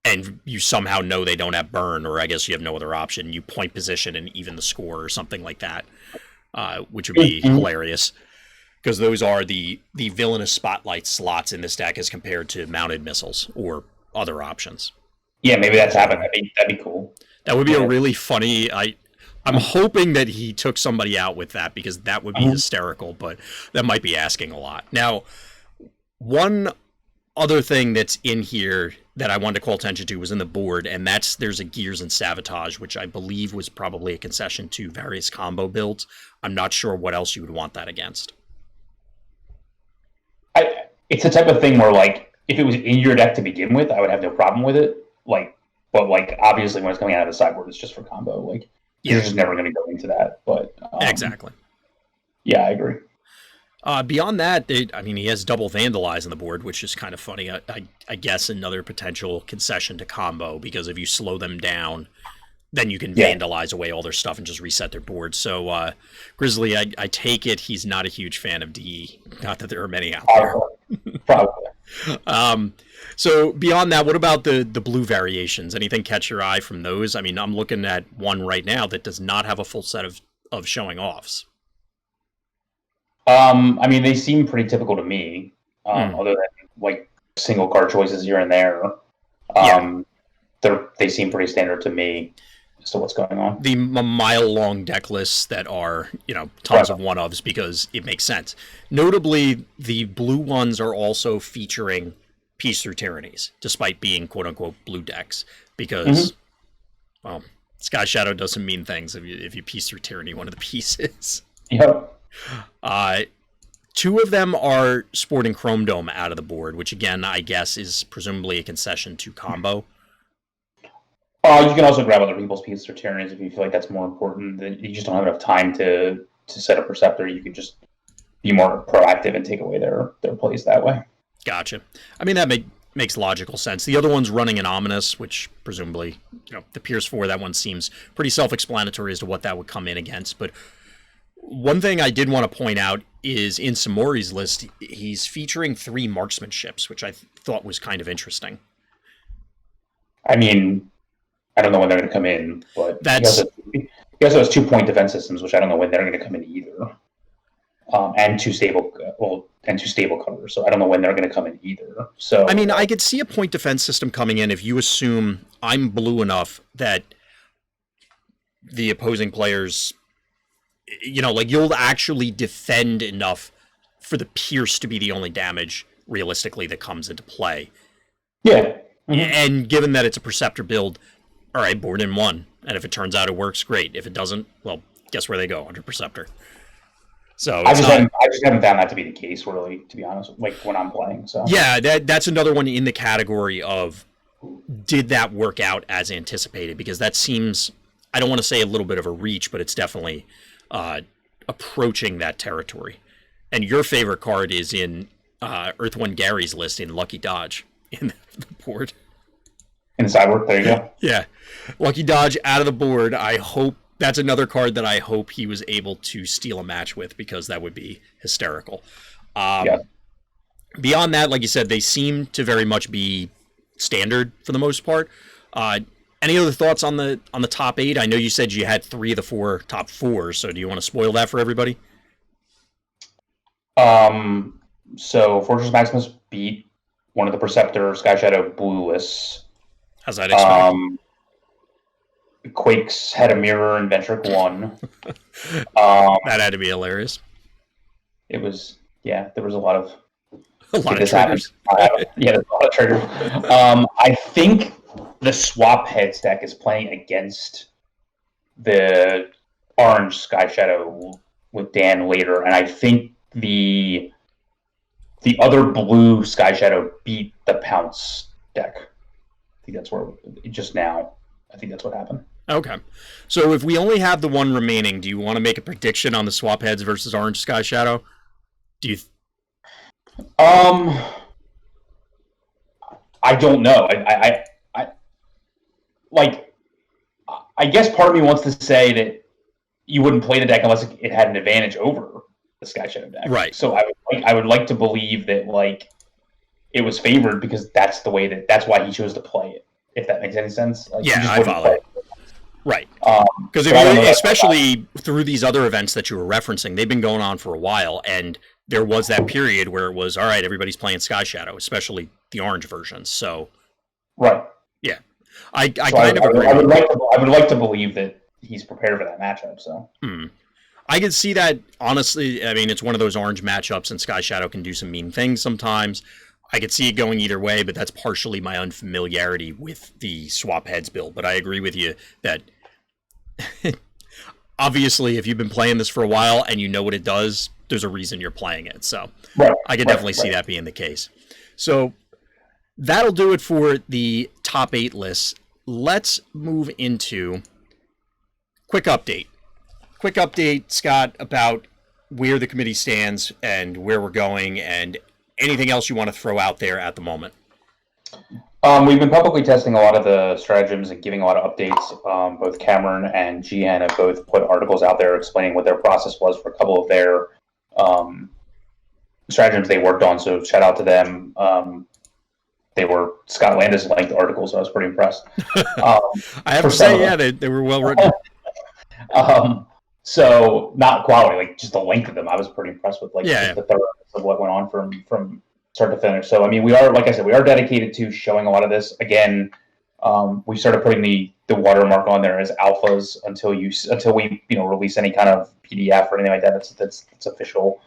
and you somehow know they don't have burn, or I guess you have no other option. You point position and even the score or something like that, which would be hilarious, because those are the villainous spotlight slots in this deck as compared to mounted missiles or other options.
Yeah, maybe that's happening. That'd be cool.
That would be a really funny. I'm hoping that he took somebody out with that because that would be hysterical, but that might be asking a lot. Now, one other thing that's in here that I wanted to call attention to was in the board, and there's a Gears and Sabotage, which I believe was probably a concession to various combo builds. I'm not sure what else you would want that against.
It's the type of thing where, if it was in your deck to begin with, I would have no problem with it. But obviously when it's coming out of the sideboard, it's just for combo. You're just never going to go into that. But
exactly.
Yeah, I agree.
Beyond that, he has double Vandalize on the board, which is kind of funny. I guess another potential concession to combo, because if you slow them down, then you can vandalize away all their stuff and just reset their board. So Grizzly, I take it he's not a huge fan of DE. Not that there are many out there.
Probably.
So beyond that, what about the blue variations? Anything catch your eye from those? I mean, I'm looking at one right now that does not have a full set of showing offs.
They seem pretty typical to me, other than single card choices here and there. They seem pretty standard to me as to what's going on.
The mile-long deck lists that are, tons of one-ofs because it makes sense. Notably, the blue ones are also featuring Peace Through Tyrannies, despite being quote-unquote blue decks, because, well, Sky Shadow does some mean things if you piece through Tyranny one of the pieces.
Yep.
Two of them are sporting Chrome Dome out of the board, which again I guess is presumably a concession to combo.
You can also grab other people's pieces or Tyrannies if you feel like that's more important. You just don't have enough time to set a Preceptor. You can just be more proactive and take away their plays that way.
Gotcha. I mean, that makes logical sense. The other one's running an Ominous, which presumably, the Pierce 4, that one seems pretty self-explanatory as to what that would come in against. But one thing I did want to point out is in Samori's list, he's featuring 3 marksmanships, which I thought was kind of interesting.
I mean, I don't know when they're going to come in, but he also has 2-point defense systems, which I don't know when they're going to come in either. And two stable covers, so I don't know when they're going to come in either. So
I mean, I could see a point defense system coming in if you assume I'm blue enough that the opposing players, you'll actually defend enough for the Pierce to be the only damage realistically that comes into play.
Yeah.
Mm-hmm. And given that it's a Preceptor build, all right, board in 1, and if it turns out it works, great. If it doesn't, well, guess where they go? Under Preceptor. So
I just haven't found that to be the case, really, to be honest, like when I'm playing. So
yeah, that's another one in the category of did that work out as anticipated? Because that seems, I don't want to say a little bit of a reach, but it's definitely approaching that territory. And your favorite card is in Earth One Gary's list in Lucky Dodge in the board.
In the sideboard, there you go.
Yeah, Lucky Dodge out of the board. I hope. That's another card that I hope he was able to steal a match with, because that would be hysterical. Beyond that, like you said, they seem to very much be standard for the most part. Any other thoughts on the top 8? I know you said you had 3 of the 4 top 4, so do you want to spoil that for everybody?
So Fortress Maximus beat one of the Preceptor Sky Shadow blue lists.
How's that expect?
Quakes had a mirror and Ventric won.
That had to be hilarious.
It was, yeah, there was a lot of
triggers.
Yeah, there's a lot of triggers. I think the swap heads deck is playing against the orange Sky Shadow with Dan later, and I think the other blue Sky Shadow beat the Pounce deck. I think that's where just now. I think that's what happened.
Okay. So if we only have the one remaining, do you want to make a prediction on the swap heads versus orange Sky Shadow? Do you?
I don't know. I guess part of me wants to say that you wouldn't play the deck unless it had an advantage over the Sky Shadow deck.
Right.
So I would like to believe that it was favored because that's why he chose to play it. If that makes any sense.
Yeah, I follow. Right. Because especially through these other events that you were referencing, they've been going on for a while, and there was that period where it was, all right, everybody's playing Sky Shadow, especially the orange versions. So,
right.
Yeah. I kind of agree. I
would like to believe that he's prepared for that matchup. So.
I can see that, honestly. I mean, it's one of those orange matchups, and Sky Shadow can do some mean things sometimes. I could see it going either way, but that's partially my unfamiliarity with the swap heads build. But I agree with you that obviously if you've been playing this for a while and you know what it does, there's a reason you're playing it. So I can definitely see that being the case. So that'll do it for the top 8 lists. Let's move into quick update. Quick update, Scott, about where the committee stands and where we're going and anything else you want to throw out there at the moment?
We've been publicly testing a lot of the stratagems and giving a lot of updates. Both Cameron and GN have both put articles out there explaining what their process was for a couple of their stratagems they worked on, so shout out to them. They were Scott Landis length articles, so I was pretty impressed.
I have to say, yeah, they were well written.
So not quality, like just the length of them. I was pretty impressed with the thoroughness of what went on from start to finish. So I mean, we are, like I said, we are dedicated to showing a lot of this. Again, we started putting the watermark on there as alphas until we release any kind of PDF or anything like that. That's official.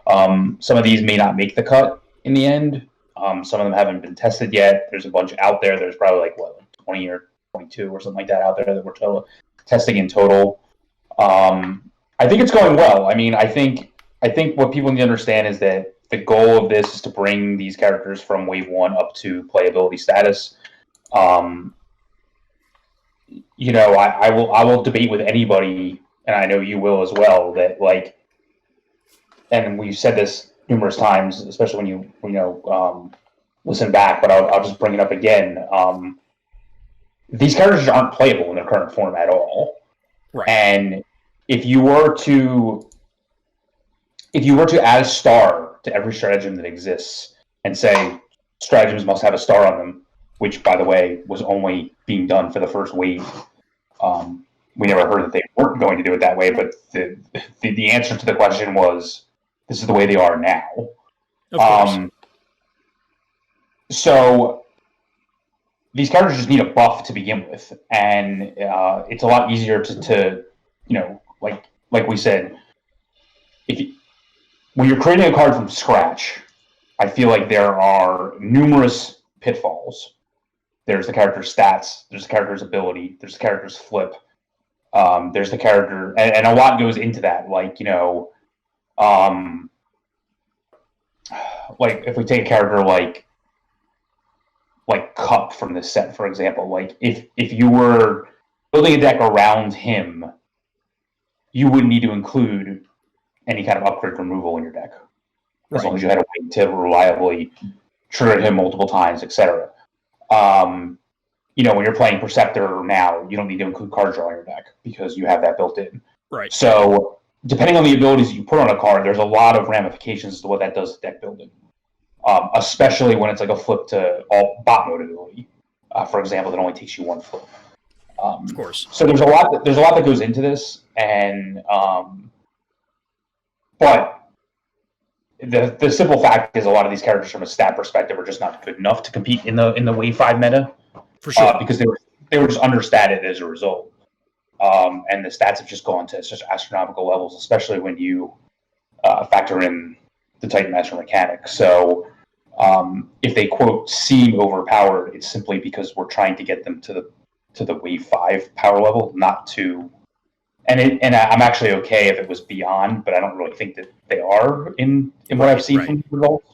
Some of these may not make the cut in the end. Some of them haven't been tested yet. There's a bunch out there. There's probably 20 or 22 or something like that out there that we're testing in total. I think it's going well. I mean, I think what people need to understand is that the goal of this is to bring these characters from Wave 1 up to playability status. You know, I will debate with anybody, and I know you will as well, that like, and we've said this numerous times, especially when you listen back, but I'll just bring it up again. These characters aren't playable in their current form at all.
Right.
And if you were to add a star to every stratagem that exists and say stratagems must have a star on them, which by the way was only being done for the first wave, we never heard that they weren't going to do it that way, but the answer to the question was this is the way they are now.
Of course.
So these characters just need a buff to begin with, and it's a lot easier to like we said, when you're creating a card from scratch, I feel like there are numerous pitfalls. There's the character's stats, there's the character's ability, there's the character's flip, there's the character, and a lot goes into that. Like like if we take a character like Cup from this set, for example, like if you were building a deck around him, you wouldn't need to include any kind of upgrade removal in your deck, as long as you had a way to reliably trigger him multiple times, etc. When you're playing Perceptor now, you don't need to include card draw in your deck because you have that built in.
Right.
So depending on the abilities that you put on a card, there's a lot of ramifications as to what that does to deck building. Especially when it's like a flip to all bot mode ability, for example, that only takes you one flip.
Of course.
So there's a lot that goes into this, and but the simple fact is a lot of these characters from a stat perspective are just not good enough to compete in the Wave 5 meta.
For sure.
Because they were just understated as a result. And the stats have just gone to such astronomical levels, especially when you factor in the Titan Master mechanic. So if they quote seem overpowered, it's simply because we're trying to get them to the Wave 5 power level, not to. And I'm actually okay if it was beyond, but I don't really think that they are in what I've seen from the results.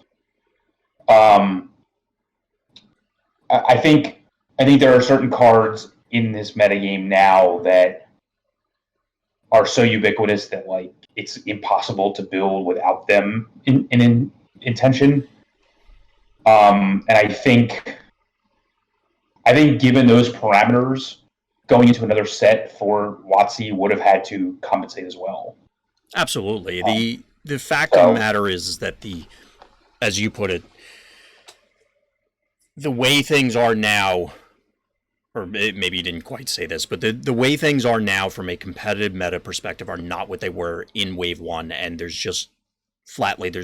I think there are certain cards in this metagame now that are so ubiquitous that like it's impossible to build without them in intention. And I think given those parameters, going into another set for WotC would have had to compensate as well.
Absolutely. The fact of the matter is that as you put it, the way things are now, or maybe you didn't quite say this, but the way things are now from a competitive meta perspective are not what they were in Wave 1, and there's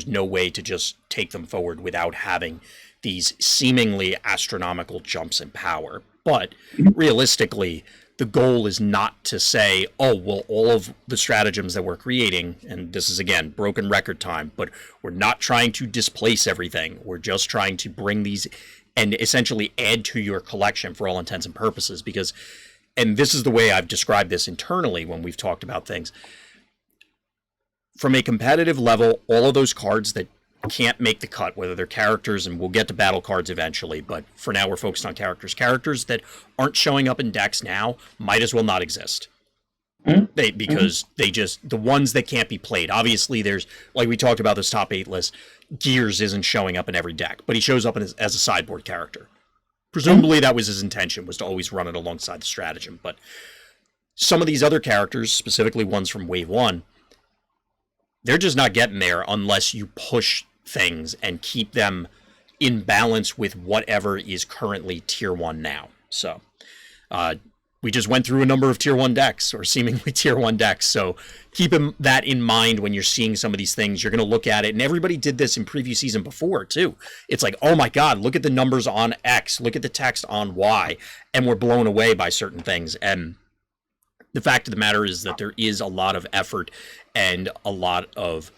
no way to just take them forward without having these seemingly astronomical jumps in power. But realistically, the goal is not to say, oh, well, all of the stratagems that we're creating, and this is, again, broken record time, but we're not trying to displace everything. We're just trying to bring these and essentially add to your collection for all intents and purposes. Because, and this is the way I've described this internally when we've talked about things, from a competitive level, all of those cards that can't make the cut, whether they're characters, and we'll get to battle cards eventually, but for now we're focused on characters that aren't showing up in decks now might as well not exist. Because they just, the ones that can't be played, obviously there's, like we talked about this top 8 list, Gears isn't showing up in every deck, but he shows up as a sideboard character. Presumably that was his intention, was to always run it alongside the stratagem, but some of these other characters, specifically ones from Wave 1, they're just not getting there unless you push things and keep them in balance with whatever is currently Tier 1 now. So, we just went through a number of Tier 1 decks, or seemingly Tier 1 decks, so keep that in mind when you're seeing some of these things. You're going to look at it, and everybody did this in preview season before, too. It's like, oh my god, look at the numbers on X, look at the text on Y, and we're blown away by certain things. And the fact of the matter is that there is a lot of effort and a lot of,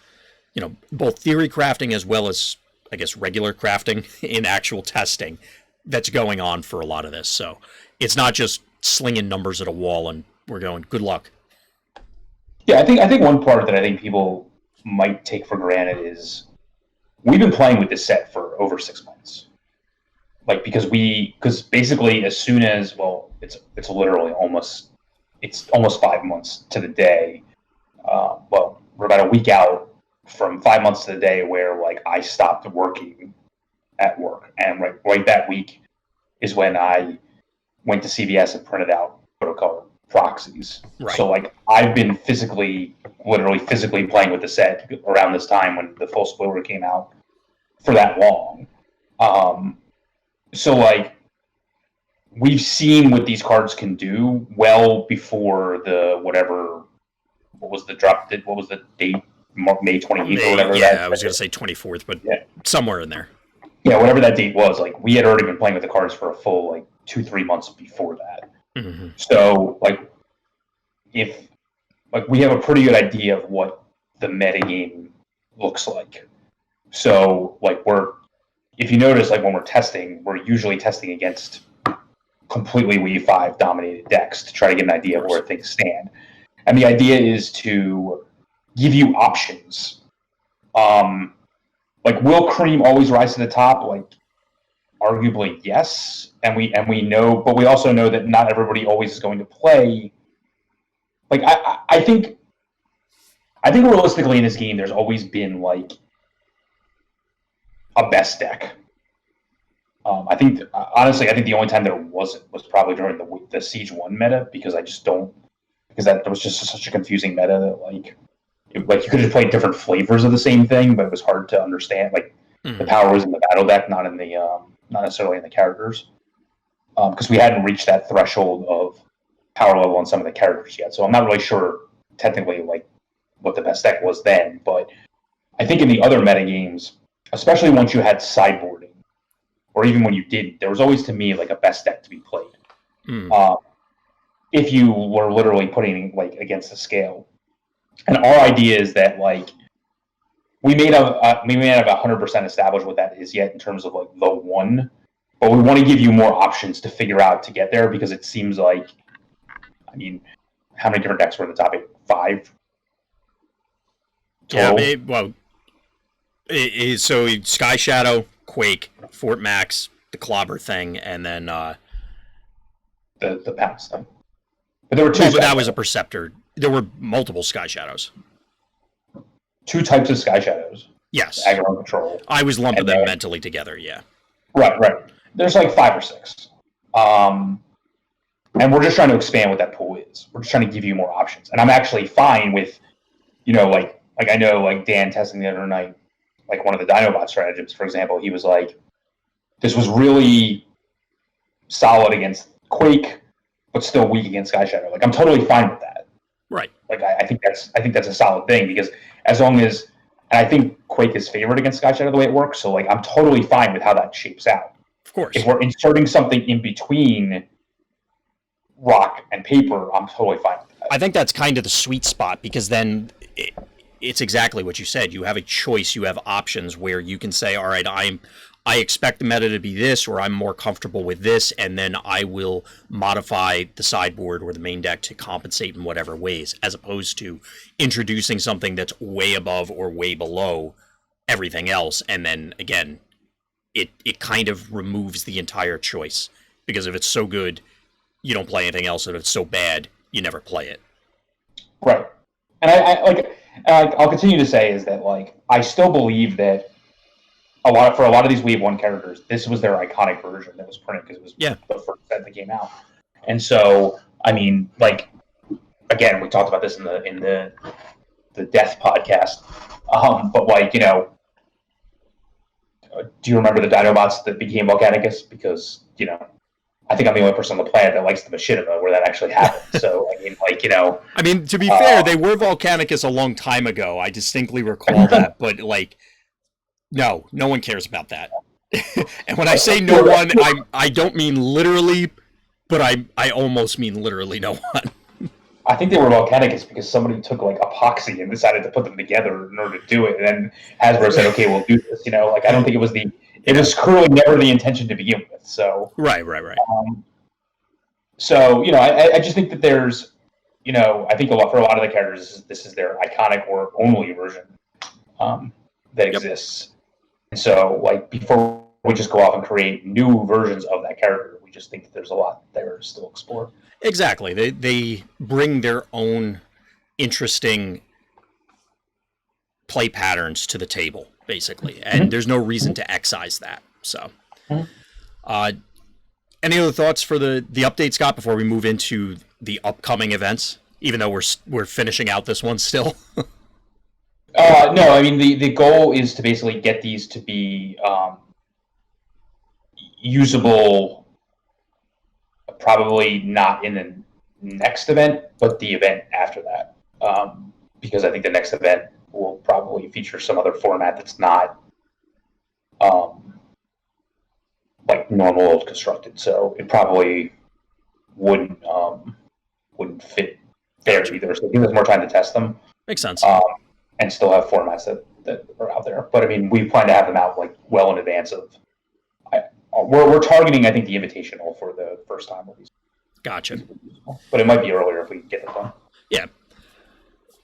both theory crafting as well as, I guess, regular crafting in actual testing that's going on for a lot of this. So it's not just slinging numbers at a wall and we're going. Good luck.
Yeah, I think one part that I think people might take for granted is we've been playing with this set for over 6 months. Like because basically as soon as it's literally almost 5 months to the day. Well, we're about a week out from 5 months to the day where like I stopped working at work, and right that week is when I went to CVS and printed out photocolor proxies.
Right.
So like I've been literally physically playing with the set around this time when the full spoiler came out for that long. So like we've seen what these cards can do well before what was the date? May 28th or whatever.
Yeah, I was going to say 24th, but
yeah,
somewhere in there.
Yeah, whatever that date was, like we had already been playing with the cards for a full like 2-3 months before that.
Mm-hmm.
So like if like we have a pretty good idea of what the metagame looks like. So like if you notice, like when we're testing, we're usually testing against completely Weave 5 dominated decks to try to get an idea of where things stand. And the idea is to give you options. Like will cream always rise to the top? Like arguably yes. And we know, but we also know that not everybody always is going to play. Like I think realistically in this game there's always been like a best deck. I think the only time there wasn't was probably during the Siege 1 meta, because that was just such a confusing meta that like you could have played different flavors of the same thing, but it was hard to understand. Like the power was in the battle deck, not necessarily in the characters, because we hadn't reached that threshold of power level on some of the characters yet. So I'm not really sure technically like what the best deck was then, but I think in the other meta games, especially once you had sideboarding, or even when you didn't, there was always to me like a best deck to be played. If you were literally putting like against the scale. And our idea is that like we may not have 100% established what that is yet in terms of like the one, but we want to give you more options to figure out to get there, because it seems like, I mean, how many different decks were in the top 8? 5?
Total? Yeah, so Sky Shadow, Quake, Fort Max, the Clobber thing, and then
the Pax thing. But there were two.
But that was a Perceptor. There were multiple Sky Shadows.
2 types of Sky Shadows.
Yes.
Aggro Control.
I was lumping them mentally together, yeah.
Right. There's like 5 or 6. And we're just trying to expand what that pool is. We're just trying to give you more options. And I'm actually fine with, like I know like Dan testing the other night, like one of the Dinobot stratagems, for example, he was like, this was really solid against Quake, but still weak against Sky Shadow. Like I'm totally fine with that.
Right.
Like I think that's a solid thing, because as long as, and I think Quake is favored against Sky Shadow the way it works, so like I'm totally fine with how that shapes out.
Of course.
If we're inserting something in between rock and paper, I'm totally fine with that.
I think that's kind of the sweet spot, because then it's exactly what you said. You have a choice. You have options where you can say, all right, I expect the meta to be this, or I'm more comfortable with this, and then I will modify the sideboard or the main deck to compensate in whatever ways, as opposed to introducing something that's way above or way below everything else, and then, again, it kind of removes the entire choice. Because if it's so good, you don't play anything else, and if it's so bad, you never play it.
Right. And I'll continue to say is that, like, I still believe that for a lot of these Wave 1 characters, this was their iconic version that was printed, because it was the first set that came out. And so, I mean, like, again, we talked about this in the Death podcast, but like, do you remember the Dinobots that became Volcanicus? Because, I think I'm the only person on the planet that likes the machinima where that actually happened. So, I mean, like, I
mean, to be fair, they were Volcanicus a long time ago. I distinctly recall that, but, like, no one cares about that. And when I say no one, I don't mean literally, but I almost mean literally no one.
I think they were Volcanicus because somebody took like epoxy and decided to put them together in order to do it. And then Hasbro said, "Okay, we'll do this." Like I don't think it was clearly never the intention to begin with. So
right.
So I just think that there's I think for a lot of the characters, this is their iconic or only version that exists. And so, like, before we just go off and create new versions of that character, we just think that there's a lot there to still explore.
Exactly. They bring their own interesting play patterns to the table, basically, and there's no reason to excise that. So, any other thoughts for the update, Scott, before we move into the upcoming events? Even though we're finishing out this one still.
No, I mean the goal is to basically get these to be usable. Probably not in the next event, but the event after that, because I think the next event will probably feature some other format that's not like normal constructed. So it probably wouldn't fit there either. So give us more time to test them.
Makes sense.
And still have formats that are out there. But I mean, we plan to have them out like well in advance of. We're targeting, I think, the Invitational for the first time of these.
Gotcha.
But it might be earlier if we get it done.
Yeah,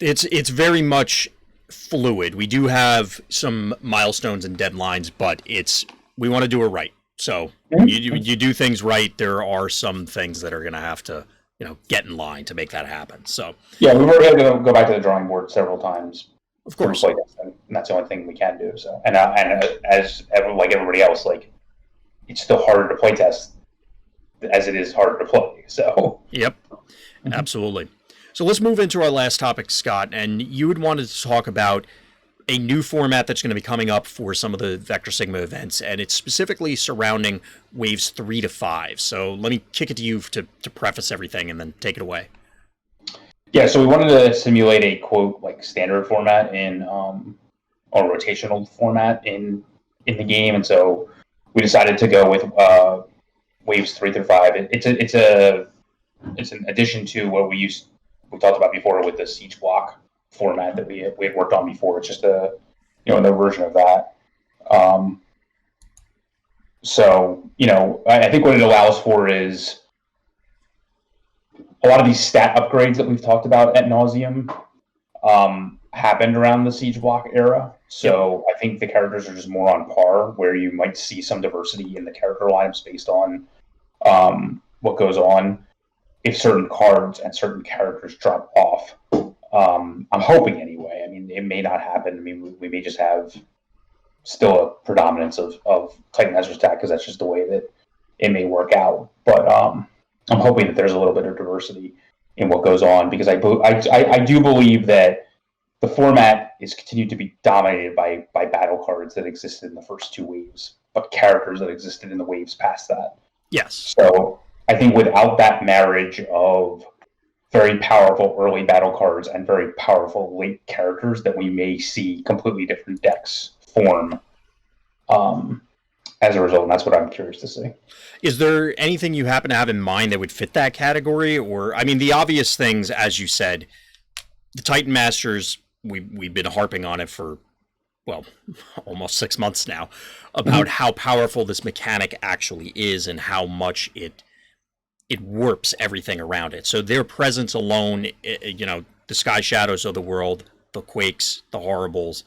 it's very much fluid. We do have some milestones and deadlines, but we want to do it right. So you do things right. There are some things that are going to have to get in line to make that happen. So
yeah, we were able to go back to the drawing board several times.
Of course,
and that's the only thing we can do. So and as like everybody else, like it's still harder to play test as it is harder to play. So
yep, absolutely. So let's move into our last topic, Scott. And you had wanted to talk about a new format that's going to be coming up for some of the Vector Sigma events, and it's specifically surrounding waves 3 to 5. So let me kick it to you to preface everything and then take it away.
Yeah, so we wanted to simulate a quote like standard format in or rotational format in the game, and so we decided to go with waves 3 through 5. It's an addition to what we talked about before with the siege block format that we had worked on before. It's just another version of that. So I think what it allows for is a lot of these stat upgrades that we've talked about ad nauseum happened around the siege block era. So I think the characters are just more on par, where you might see some diversity in the character lineups based on what goes on if certain cards and certain characters drop off. I'm hoping anyway. I mean, it may not happen. I mean, we may just have still a predominance of Titan Master's attack because that's just the way that it may work out. But I'm hoping that there's a little bit of diversity in what goes on, because I do believe that the format is continued to be dominated by battle cards that existed in the first two waves, but characters that existed in the waves past that.
Yes.
So I think without that marriage of very powerful early battle cards and very powerful late characters, that we may see completely different decks form as a result, and that's what I'm curious to see.
Is there anything you happen to have in mind that would fit that category? Or, I mean, the obvious things, as you said, the Titan Masters, we've been harping on it for, well, almost 6 months now, about how powerful this mechanic actually is and how much it warps everything around it. So their presence alone, the Sky Shadows of the world, the Quakes, the Horribles,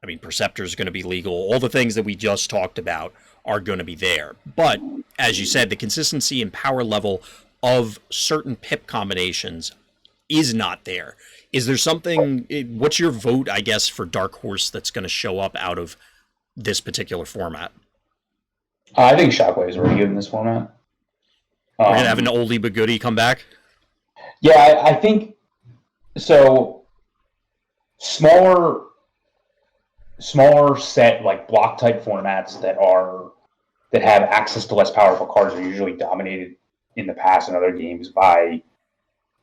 I mean, Perceptor is going to be legal. All the things that we just talked about are going to be there. But, as you said, the consistency and power level of certain pip combinations is not there. Is there something, what's your vote, I guess, for Dark Horse that's going to show up out of this particular format?
I think Shockwave is really good in this format.
We're going to have an oldie but goodie come back?
Yeah, I think so. Smaller set, like block type formats that have access to less powerful cards are usually dominated in the past in other games by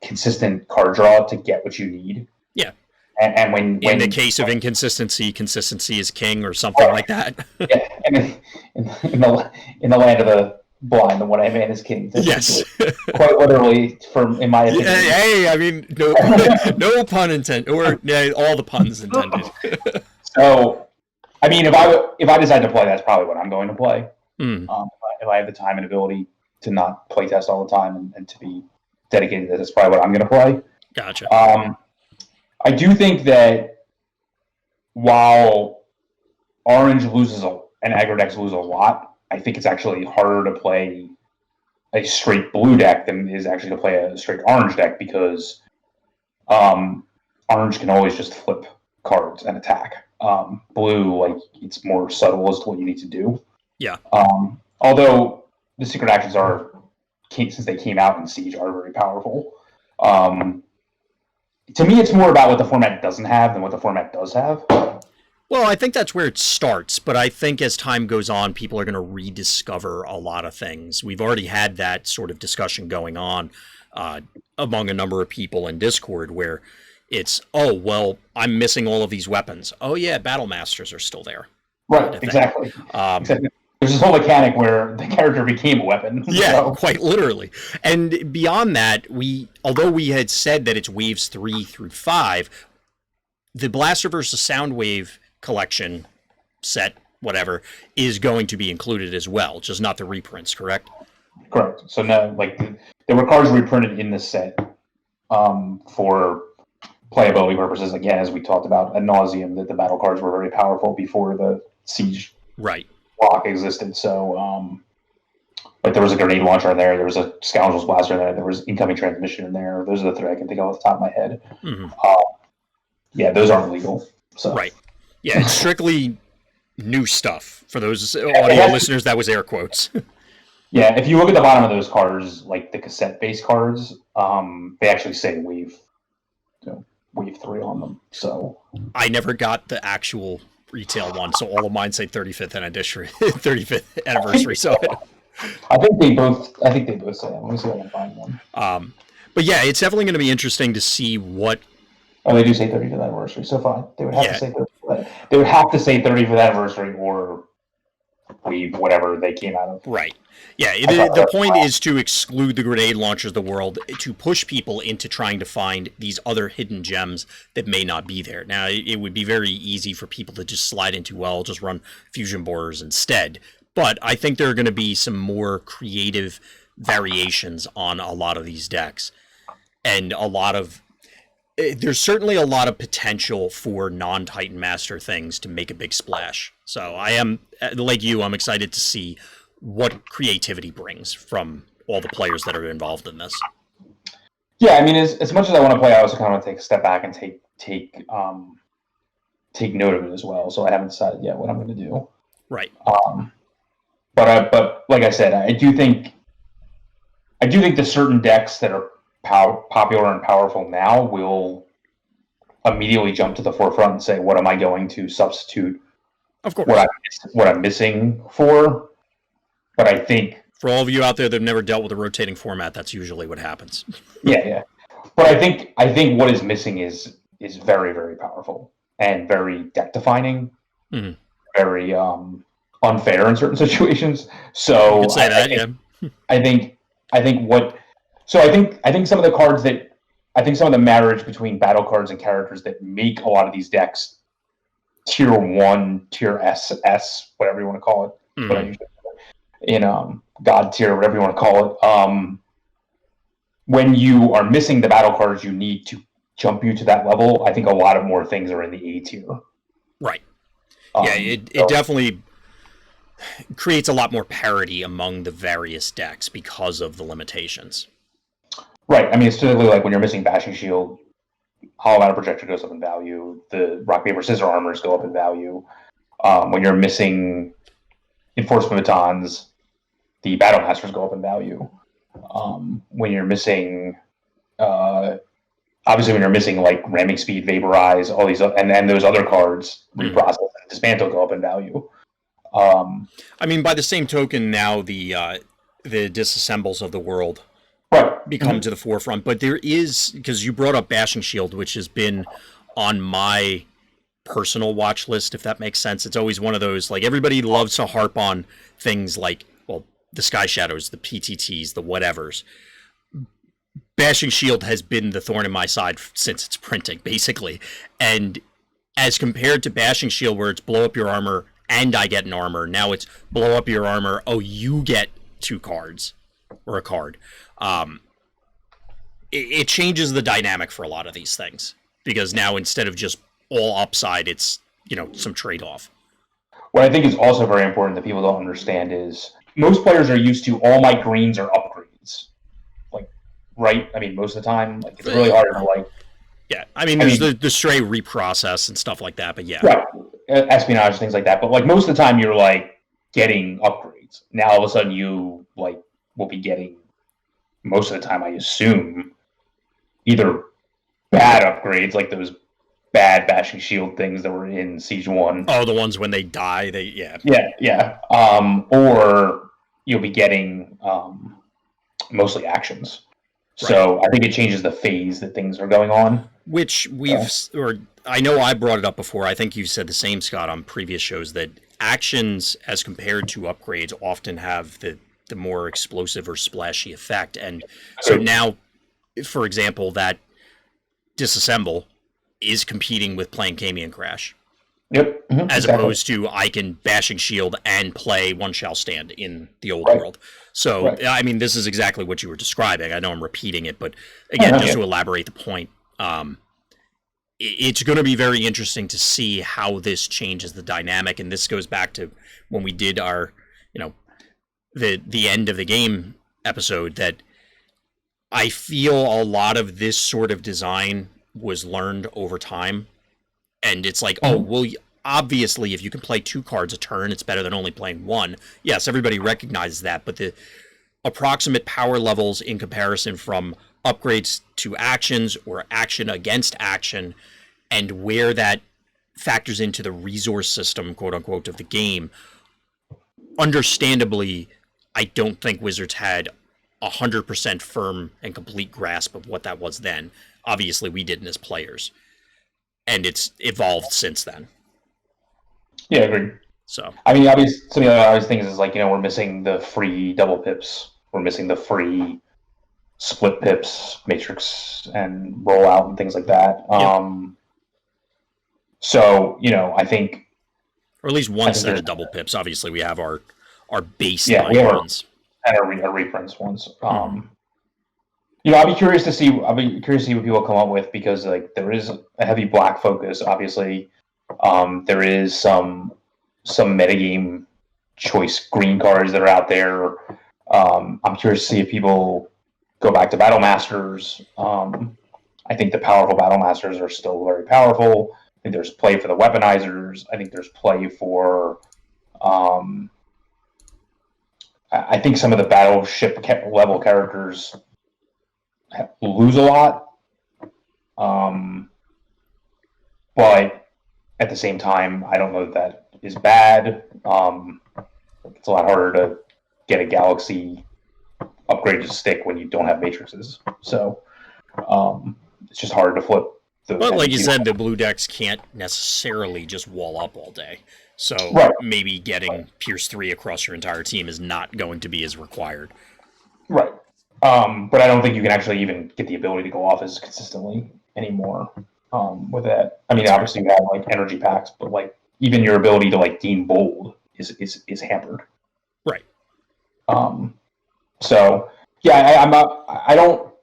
consistent card draw to get what you need.
Yeah.
And when
in the case of inconsistency, consistency is king or something like that.
Yeah, and in the land of the blind, the one man is king.
Yes.
Quite literally, in my opinion.
Hey, I mean, no pun intended, or all the puns intended.
So, I mean, if I decide to play, that's probably what I'm going to play. If I have the time and ability to not play test all the time and to be dedicated to this, that's probably what I'm going to play.
Gotcha.
I do think that while orange loses and aggro decks lose a lot, I think it's actually harder to play a straight blue deck than it is actually to play a straight orange deck, because orange can always just flip cards and attack. Blue, like, it's more subtle as to what you need to do.
Yeah.
Although the secret actions since they came out in Siege, are very powerful. To me, it's more about what the format doesn't have than what the format does have.
Well, I think that's where it starts, but I think as time goes on, people are going to rediscover a lot of things. We've already had that sort of discussion going on among a number of people in Discord, where it's, oh, well, I'm missing all of these weapons. Oh, yeah, Battle Masters are still there.
Right, exactly. Exactly. There's this whole mechanic where the character became a weapon.
Yeah, so. Quite literally. And beyond that, although we had said that it's waves 3 through 5, the Blaster versus Soundwave collection set, whatever, is going to be included as well, just not the reprints, correct?
Correct. So now, like, there were cards reprinted in this set for playability purposes. Again, as we talked about ad nauseum, that the battle cards were very powerful before the Siege block existed. So, like, there was a grenade launcher in there. There was a Scoundrel's Blaster in there. There was incoming transmission in there. Those are the three I can think of off the top of my head.
Mm-hmm.
Yeah, those aren't legal. So.
Right. Yeah, it's strictly new stuff. For those audio listeners, that was air quotes.
Yeah, if you look at the bottom of those cards, like the cassette-based cards, they actually say wave 3 on them. So
I never got the actual retail one, so all of mine say 35th anniversary. 35th anniversary. So
I think they both say that. Let me see if I can find one.
But yeah, it's definitely going to be interesting to see what.
Oh, they do say 35th anniversary. So fine, they would have to say 35th. They would have to say 35th anniversary or wave whatever they came out of.
Right. Yeah, the point is to exclude the grenade launchers of the world, to push people into trying to find these other hidden gems that may not be there. Now, it would be very easy for people to just slide into, well, just run fusion borers instead. But I think there are going to be some more creative variations on a lot of these decks. And there's certainly a lot of potential for non-Titan Master things to make a big splash. So I am, like you, I'm excited to see what creativity brings from all the players that are involved in this.
Yeah, I mean, as much as I want to play, I also kind of want to take a step back and take note of it as well. So I haven't decided yet what I'm going to do.
Right.
But like I said, I do think the certain decks that are popular and powerful now will immediately jump to the forefront and say, what am I going to substitute?
Of course.
What I'm missing for. But I think
for all of you out there that have never dealt with a rotating format, that's usually what happens.
Yeah. But I think what is missing is very, very powerful and very deck defining, very unfair in certain situations. So
you could say that, yeah.
I think some of the cards some of the marriage between battle cards and characters that make a lot of these decks tier 1, tier S, whatever you want to call it, but I usually in God tier, whatever you want to call it. When you are missing the battle cards you need to jump you to that level, I think a lot of more things are in the A tier.
Right. Yeah, it definitely creates a lot more parity among the various decks because of the limitations.
Right. I mean, it's typically like when you're missing Bashing Shield, Hollow Battle Projector goes up in value. The Rock, Paper, Scissor Armors go up in value. When you're missing Enforcement Batons, the Battle Masters go up in value. When you're missing, obviously, when you're missing like Ramming Speed, Vaporize, all these, and those other cards, Reprocess and Dismantle go up in value.
I mean, by the same token, now the Disassembles of the world become to the forefront. But there is, because you brought up Bashing Shield, which has been on my personal watch list, if that makes sense. It's always one of those, like, everybody loves to harp on things like, well, the Sky Shadows, the PTTs, the whatevers. Bashing Shield has been the thorn in my side since its printing, basically. And as compared to Bashing Shield, where it's blow up your armor and I get an armor, now it's blow up your armor, oh, you get 2 cards, or a card. it changes the dynamic for a lot of these things, because now instead of just all upside, it's, some trade-off.
What I think is also very important that people don't understand is most players are used to all my greens are upgrades. Like, right? I mean, most of the time, like, it's really hard to, like...
Yeah, I mean, there's the stray reprocess and stuff like that, but yeah.
Right. Espionage, things like that. But, like, most of the time you're, like, getting upgrades. Now, all of a sudden, you, like, will be getting, most of the time, I assume, either bad upgrades, like those bad bashing shield things that were in Siege 1.
Oh, the ones when they die, yeah.
Yeah. Or you'll be getting mostly actions. So right. I think it changes the phase that things are going on.
Which I know I brought it up before. I think you said the same, Scott, on previous shows, that actions as compared to upgrades often have the more explosive or splashy effect. And so now, for example, that disassemble is competing with playing Camion Crash.
Yep. Mm-hmm.
As opposed to I can bashing shield and play One Shall Stand in the old world. So, I mean, this is exactly what you were describing. I know I'm repeating it, but again, just to elaborate the point, it's going to be very interesting to see how this changes the dynamic. And this goes back to when we did our, the end of the game episode, that I feel a lot of this sort of design was learned over time. And it's like, obviously, if you can play 2 cards a turn, it's better than only playing 1. Yes, everybody recognizes that, but the approximate power levels in comparison from upgrades to actions or action against action, and where that factors into the resource system, quote unquote, of the game, understandably, I don't think Wizards had 100% firm and complete grasp of what that was then. Obviously, we didn't as players. And it's evolved since then.
Yeah, agreed.
So,
I mean, obviously, some of the other things is like, we're missing the free double pips. We're missing the free split pips, matrix, and rollout and things like that. So, I think...
Or at least one set of double pips. Obviously, we have our base
ones. And our reprints ones. I'll be curious to see what people come up with, because like there is a heavy black focus. Obviously, there is some metagame choice green cards that are out there. I'm curious to see if people go back to Battle Masters. I think the powerful Battle Masters are still very powerful. I think there's play for the weaponizers. I think there's play for. I think some of the battleship level characters lose a lot, but at the same time, I don't know that is bad. It's a lot harder to get a Galaxy upgrade to stick when you don't have matrices, so it's just hard to flip.
But like you said, the blue decks can't necessarily just wall up all day, so maybe getting Pierce 3 across your entire team is not going to be as required.
Right. But I don't think you can actually even get the ability to go off as consistently anymore with that. I mean, obviously you have like energy packs, but like even your ability to like deem bold is hampered.
Right.
So yeah, I don't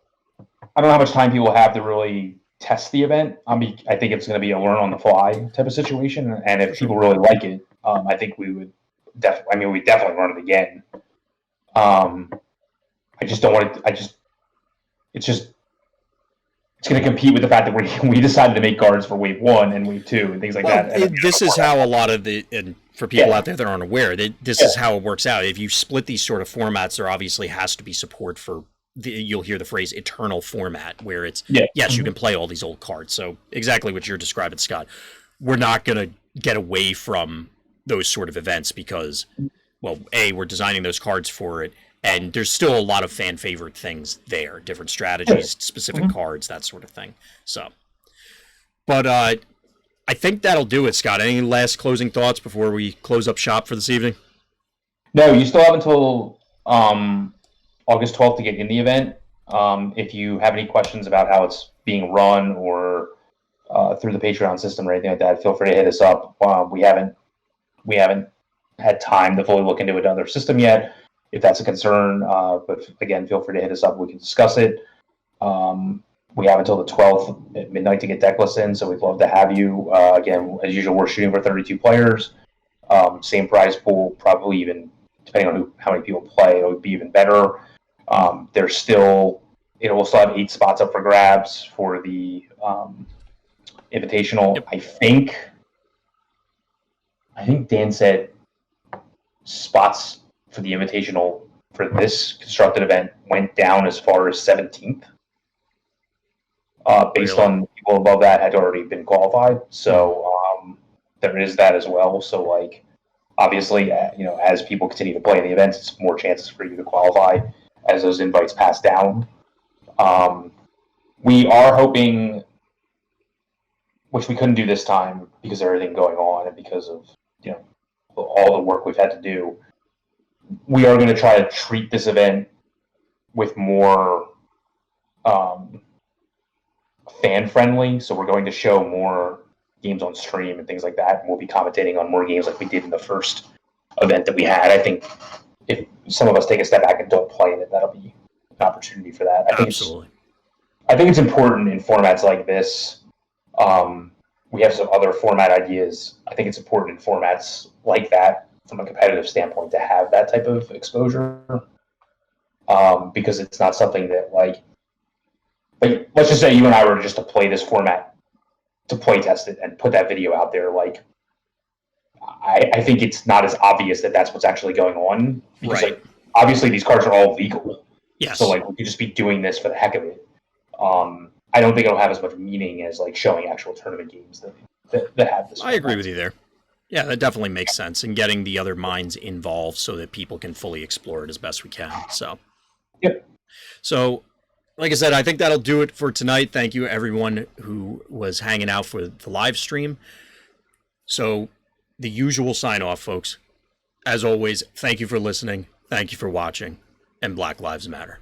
know how much time people have to really test the event. I think it's going to be a learn on the fly type of situation, and if people really like it, I think we would definitely. I mean, we definitely run it again. I just don't want it. It's going to compete with the fact that we decided to make cards for Wave 1 and Wave 2 and things like that.
This is how a lot of and for people out there that aren't aware, this is how it works out. If you split these sort of formats, there obviously has to be support for you'll hear the phrase eternal format, where it's, yes, you can play all these old cards. So exactly what you're describing, Scott. We're not going to get away from those sort of events because, well, A, we're designing those cards for it, and there's still a lot of fan favorite things there, different strategies, specific cards, that sort of thing. So, but I think that'll do it, Scott. Any last closing thoughts before we close up shop for this evening?
No, you still have until August 12th to get in the event. If you have any questions about how it's being run or through the Patreon system or anything like that, feel free to hit us up. We haven't had time to fully look into another system yet, if that's a concern. But again, feel free to hit us up. We can discuss it. We have until the 12th at midnight to get deck lists in, so we'd love to have you. Again, as usual, we're shooting for 32 players. Same prize pool, probably even depending on how many people play, it would be even better. There's still, we'll still have 8 spots up for grabs for the Invitational.
Yep.
I think Dan said spots for the Invitational for this constructed event went down as far as 17th. Based
Really?
on people above that had already been qualified. So there is that as well. So like, obviously, as people continue to play in the events, it's more chances for you to qualify as those invites pass down. We are hoping, which we couldn't do this time because of everything going on and because of all the work we've had to do. We are going to try to treat this event with more fan friendly. So we're going to show more games on stream and things like that. And we'll be commentating on more games like we did in the first event that we had. I think if some of us take a step back and don't play in it, that'll be an opportunity for that.
Absolutely.
I think it's important in formats like this. We have some other format ideas. I think it's important in formats like that from a competitive standpoint to have that type of exposure because it's not something that like let's just say you and I were just to play this format, to play test it and put that video out there. Like, I think it's not as obvious that that's what's actually going on. Because,
right.
Like, obviously, these cards are all legal.
Yes.
So, like, we could just be doing this for the heck of it. I don't think it'll have as much meaning as, like, showing actual tournament games that have this.
I agree with you there. Yeah, that definitely makes sense. And getting the other minds involved so that people can fully explore it as best we can. So,
yep.
So, like I said, I think that'll do it for tonight. Thank you, everyone who was hanging out for the live stream. So, the usual sign off, folks. As always, thank you for listening. Thank you for watching. And Black Lives Matter.